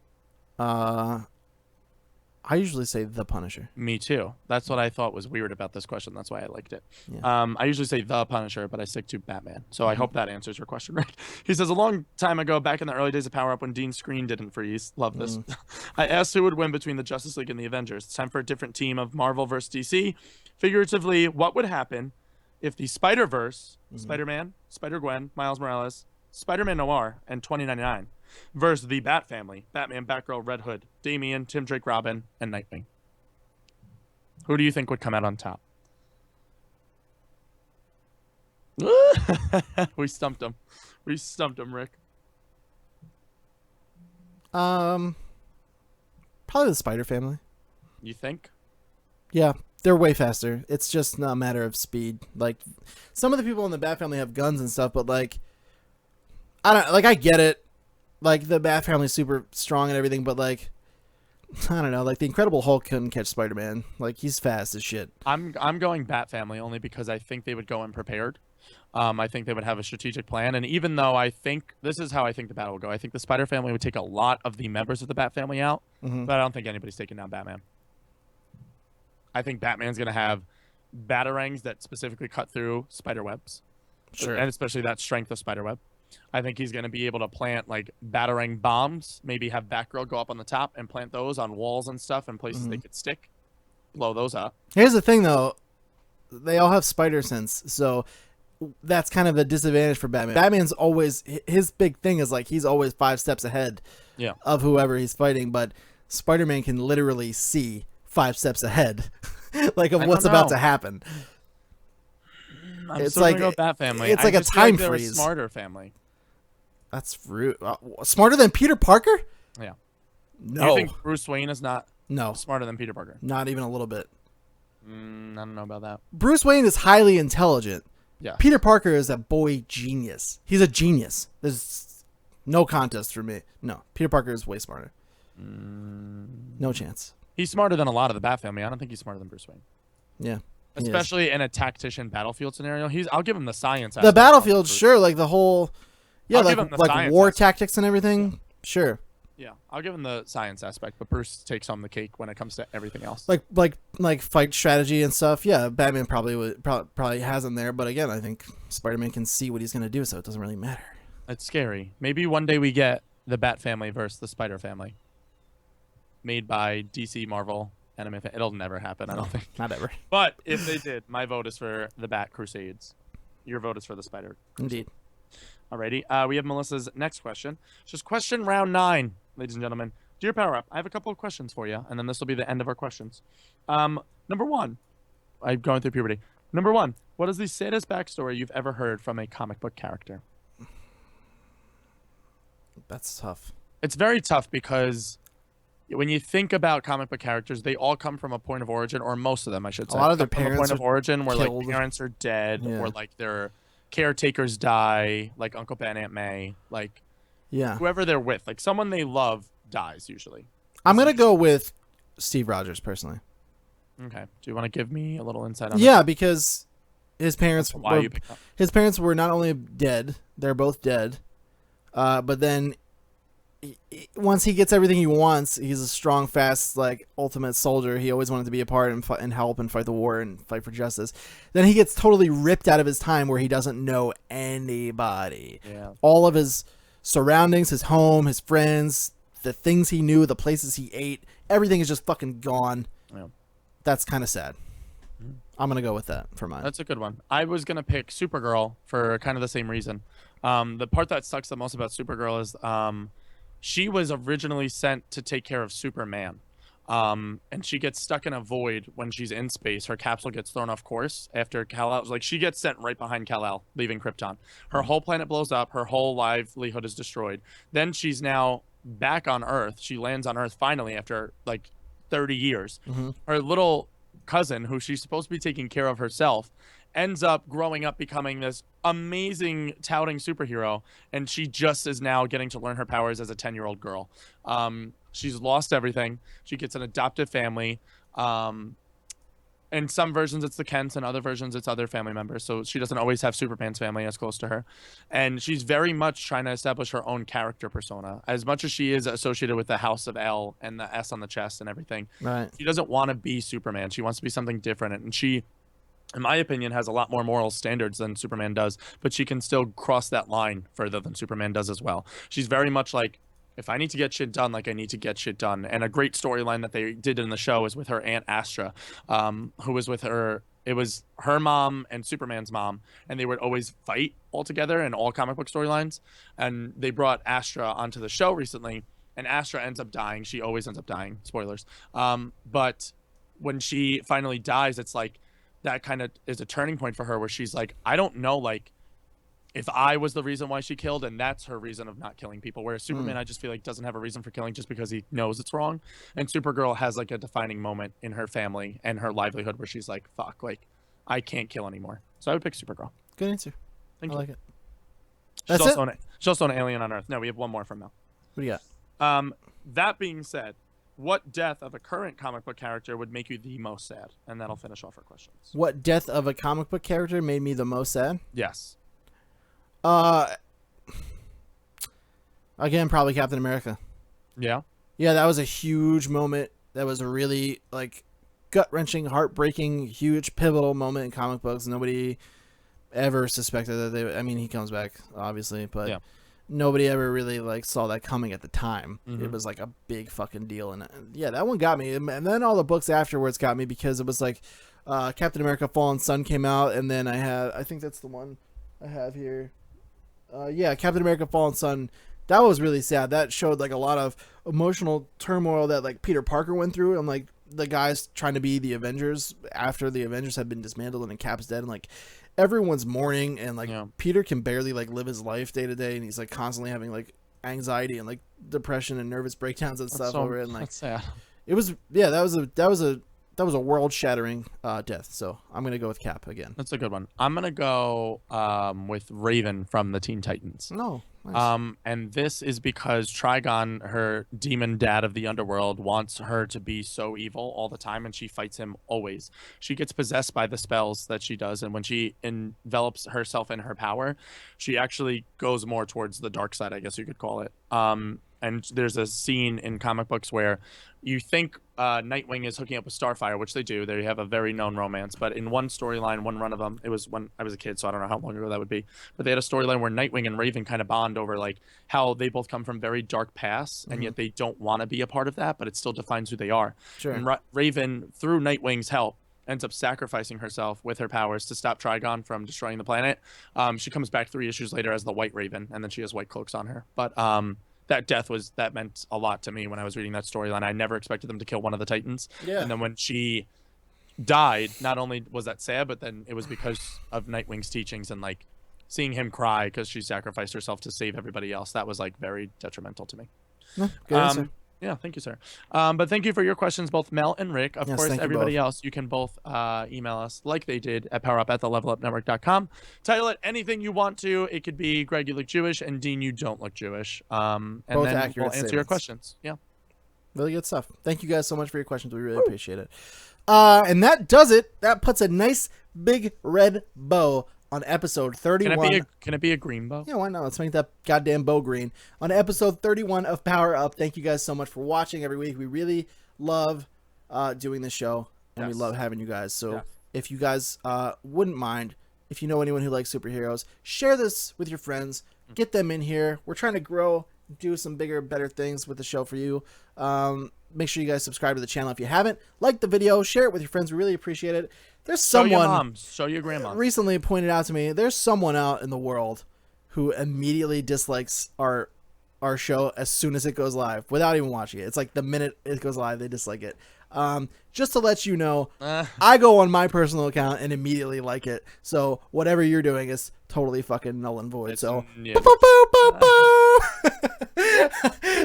I usually say the Punisher. Me too. That's what I thought was weird about this question. That's why I liked it. Yeah. I usually say the Punisher, but I stick to Batman. So I hope that answers your question, right? He says, a long time ago, back in the early days of Power Up when Dean's screen didn't freeze, love this, I asked who would win between the Justice League and the Avengers. It's time for a different team of Marvel versus DC. Figuratively, what would happen if the Spider-Verse, Spider-Man, Spider-Gwen, Miles Morales, Spider-Man Noir, and 2099 versus the Bat Family, Batman, Batgirl, Red Hood, Damian, Tim Drake, Robin, and Nightwing. Who do you think would come out on top? We stumped him. We stumped him, Rick. Probably the Spider Family. You think? Yeah, they're way faster. It's just not a matter of speed. Like, some of the people in the Bat Family have guns and stuff, but like, I get it. like the Bat family's super strong and everything, but like I don't know, like the Incredible Hulk couldn't catch Spider-Man. Like he's fast as shit. I'm going Bat family only because I think they would go unprepared. I think they would have a strategic plan, and even though I think this is how I think the battle will go, I think the Spider family would take a lot of the members of the Bat family out, but I don't think anybody's taking down Batman. I think Batman's gonna have batarangs that specifically cut through spider webs, and especially that strength of spider web. I think he's going to be able to plant like batarang bombs, maybe have Batgirl go up on the top and plant those on walls and stuff and places they could stick, blow those up. Here's the thing though, they all have spider sense, so that's kind of a disadvantage for Batman. Batman's always, his big thing is like he's always 5 steps ahead of whoever he's fighting, but Spider-Man can literally see 5 steps ahead like of what's about to happen. It's like go Bat family. It's like a time freeze. A smarter family. That's rude. Smarter than Peter Parker? Yeah. No. You think Bruce Wayne is not smarter than Peter Parker? Not even a little bit. I don't know about that. Bruce Wayne is highly intelligent. Yeah. Peter Parker is a boy genius. He's a genius. There's no contest for me. No. Peter Parker is way smarter. No chance. He's smarter than a lot of the Bat family. I don't think he's smarter than Bruce Wayne. Yeah. Especially in a tactician battlefield scenario. I'll give him the science. The battlefield, sure, like the whole like war tactics and everything. Yeah. Sure. Yeah, I'll give him the science aspect, but Bruce takes home the cake when it comes to everything else. Like fight strategy and stuff. Yeah, Batman probably has him there, but again, I think Spider-Man can see what he's going to do, so it doesn't really matter. It's scary. Maybe one day we get the Bat family versus the Spider family. Made by DC Marvel. It'll never happen, I don't think. Not ever. But if they did, my vote is for the Bat Crusades. Your vote is for the Spider. Indeed. Alrighty. We have Melissa's next question. It's just question round 9, ladies and gentlemen. Dear Power Up, I have a couple of questions for you, and then this will be the end of our questions. Number 1, I'm going through puberty. Number 1, what is the saddest backstory you've ever heard from a comic book character? That's tough. It's very tough because when you think about comic book characters, they all come from a point of origin, or most of them, I should say. A lot of their parents from a point of origin where killed. like parents are dead, or like their caretakers die, like Uncle Ben, Aunt May, like whoever they're with, like someone they love dies usually. I'm gonna go with Steve Rogers personally. Okay. Do you want to give me a little insight on that? Because his parents were not only dead, they're both dead, but then once he gets everything he wants, he's a strong, fast, like ultimate soldier. He always wanted to be a part and help and fight the war and fight for justice. Then he gets totally ripped out of his time where he doesn't know anybody. Yeah. All of his surroundings, his home, his friends, the things he knew, the places he ate, everything is just fucking gone. Yeah. That's kind of sad. I'm going to go with that for mine. That's a good one. I was going to pick Supergirl for kind of the same reason. The part that sucks the most about Supergirl is she was originally sent to take care of Superman. And she gets stuck in a void when she's in space. Her capsule gets thrown off course after Kal-El. Like, she gets sent right behind Kal-El, leaving Krypton. Her whole planet blows up. Her whole livelihood is destroyed. Then she's now back on Earth. She lands on Earth finally after, like, 30 years. Her little cousin, who she's supposed to be taking care of herself, ends up growing up becoming this amazing touting superhero, and she just is now getting to learn her powers as a 10-year-old girl. She's lost everything. She gets an adoptive family. In some versions it's the Kents, and other versions it's other family members, so she doesn't always have Superman's family as close to her. And she's very much trying to establish her own character persona. As much as she is associated with the House of L and the S on the chest and everything, right, she doesn't want to be Superman. She wants to be something different, and she, in my opinion, has a lot more moral standards than Superman does, but she can still cross that line further than Superman does as well. She's very much like, if I need to get shit done, like I need to get shit done. And a great storyline that they did in the show is with her Aunt Astra, who was with her. It was her mom and Superman's mom, and they would always fight all together in all comic book storylines. And they brought Astra onto the show recently, and Astra ends up dying. She always ends up dying. Spoilers. But when she finally dies, it's like, that kind of is a turning point for her where she's like, I don't know, like, if I was the reason why she killed, and that's her reason of not killing people. Whereas Superman, I just feel like, doesn't have a reason for killing just because he knows it's wrong. And Supergirl has like a defining moment in her family and her livelihood where she's like, fuck, like, I can't kill anymore. So I would pick Supergirl. Good answer. Thank you. I like it. That's she's also an alien on Earth. No, we have one more from Mel. What do you That being said, what death of a current comic book character would make you the most sad? And that'll finish off our questions. What death of a comic book character made me the most sad? Yes. Again, probably Captain America. Yeah. Yeah, that was a huge moment. That was a really like gut-wrenching, heartbreaking, huge, pivotal moment in comic books. Nobody ever suspected that they. I mean, he comes back obviously, but Yeah. nobody ever really like saw that coming at the time. Mm-hmm. It was like a big fucking deal, and yeah, that one got me. And then all the books afterwards got me because it was like Captain America: Fallen Sun came out, and then I think that's the one I have here. Yeah, Captain America: Fallen Sun. That was really sad. That showed like a lot of emotional turmoil that like Peter Parker went through, and like the guys trying to be the Avengers after the Avengers had been dismantled and Cap's dead, and like everyone's mourning, and like Peter can barely like live his life day to day, and he's like constantly having like anxiety and like depression and nervous breakdowns and stuff over it. And like sad. It was that was a world shattering death. So I'm gonna go with Cap again. That's a good one. I'm gonna go with Raven from the Teen Titans. No. Nice. And this is because Trigon, her demon dad of the underworld, wants her to be so evil all the time, and she fights him always. She gets possessed by the spells that she does, and when she envelops herself in her power, she actually goes more towards the dark side, I guess you could call it. And there's a scene in comic books where you think Nightwing is hooking up with Starfire, which they do. They have a very known romance. But in one storyline, one run of them, it was when I was a kid, so I don't know how long ago that would be. But they had a storyline where Nightwing and Raven kind of bond over like how they both come from very dark pasts, and yet they don't want to be a part of that, but it still defines who they are. Sure. And Raven, through Nightwing's help, ends up sacrificing herself with her powers to stop Trigon from destroying the planet. She comes back 3 issues later as the White Raven, and then she has white cloaks on her. But that that meant a lot to me when I was reading that storyline. I never expected them to kill one of the Titans. Yeah. And then when she died, not only was that sad, but then it was because of Nightwing's teachings and like seeing him cry because she sacrificed herself to save everybody else. That was like very detrimental to me. No, good answer. Yeah, thank you, sir. But thank you for your questions, both Mel and Rick. Of course, everybody else, you can both email us like they did at powerup@thelevelupnetwork.com. Title it anything you want to. It could be Greg, you look Jewish, and Dean, you don't look Jewish. And both then accurate we'll answer your questions. Yeah. Really good stuff. Thank you guys so much for your questions. We really appreciate it. And that does it. That puts a nice big red bow on episode 31. Can it be a green bow? Yeah, why not? Let's make that goddamn bow green. On episode 31 of Power Up. Thank you guys so much for watching every week. We really love doing this show, and we love having you guys. So if you guys wouldn't mind, if you know anyone who likes superheroes, share this with your friends. Get them in here. We're trying to grow, do some bigger, better things with the show for you. Make sure you guys subscribe to the channel if you haven't. Like the video, share it with your friends. We really appreciate it. There's someone show your moms, show your grandma. Recently pointed out to me there's someone out in the world who immediately dislikes our show as soon as it goes live without even watching it. It's like the minute it goes live, they dislike it. Just to let you know, I go on my personal account and immediately like it. So whatever you're doing is totally fucking null and void. So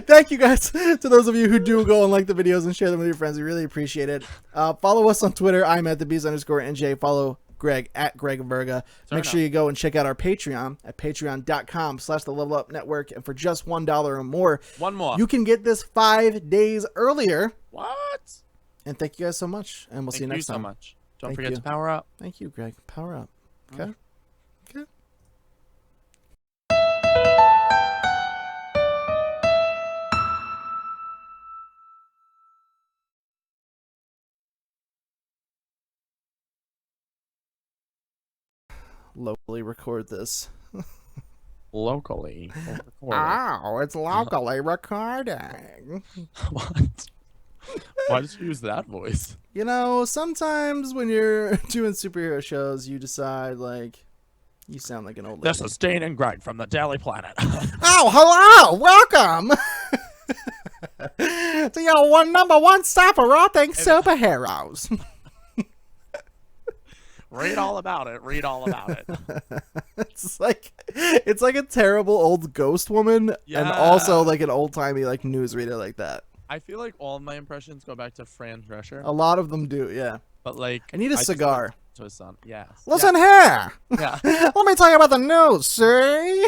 thank you guys to those of you who do go and like the videos and share them with your friends. We really appreciate it. Follow us on Twitter. I'm at @thebees_NJ. Follow Greg at Greg Virga. Make sure you go and check out our Patreon at patreon.com/the-level-up-network. And for just $1 or more, you can get this 5 days earlier. What? And thank you guys so much. And we'll see you next time. Thank you so much. Don't forget to power up. Thank you, Greg. Power up. Okay. Okay. Locally record this. Locally. Oh, it's locally recording. What? Why did you use that voice? You know, sometimes when you're doing superhero shows, you decide, like, you sound like an old lady. This is Dane and Greg from the Daily Planet. Oh, hello! Welcome! To your number one stop for all things superheroes. Read all about it. Read all about it. It's like a terrible old ghost woman, and also like an old timey like newsreader like that. I feel like all of my impressions go back to Fran Drescher. A lot of them do, yeah. But like, I need a cigar. To his son, yes. Listen here. Yeah. Let me tell you about the news, see?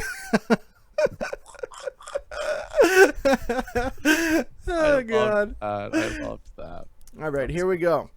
Oh God! I loved that. All right, here we go.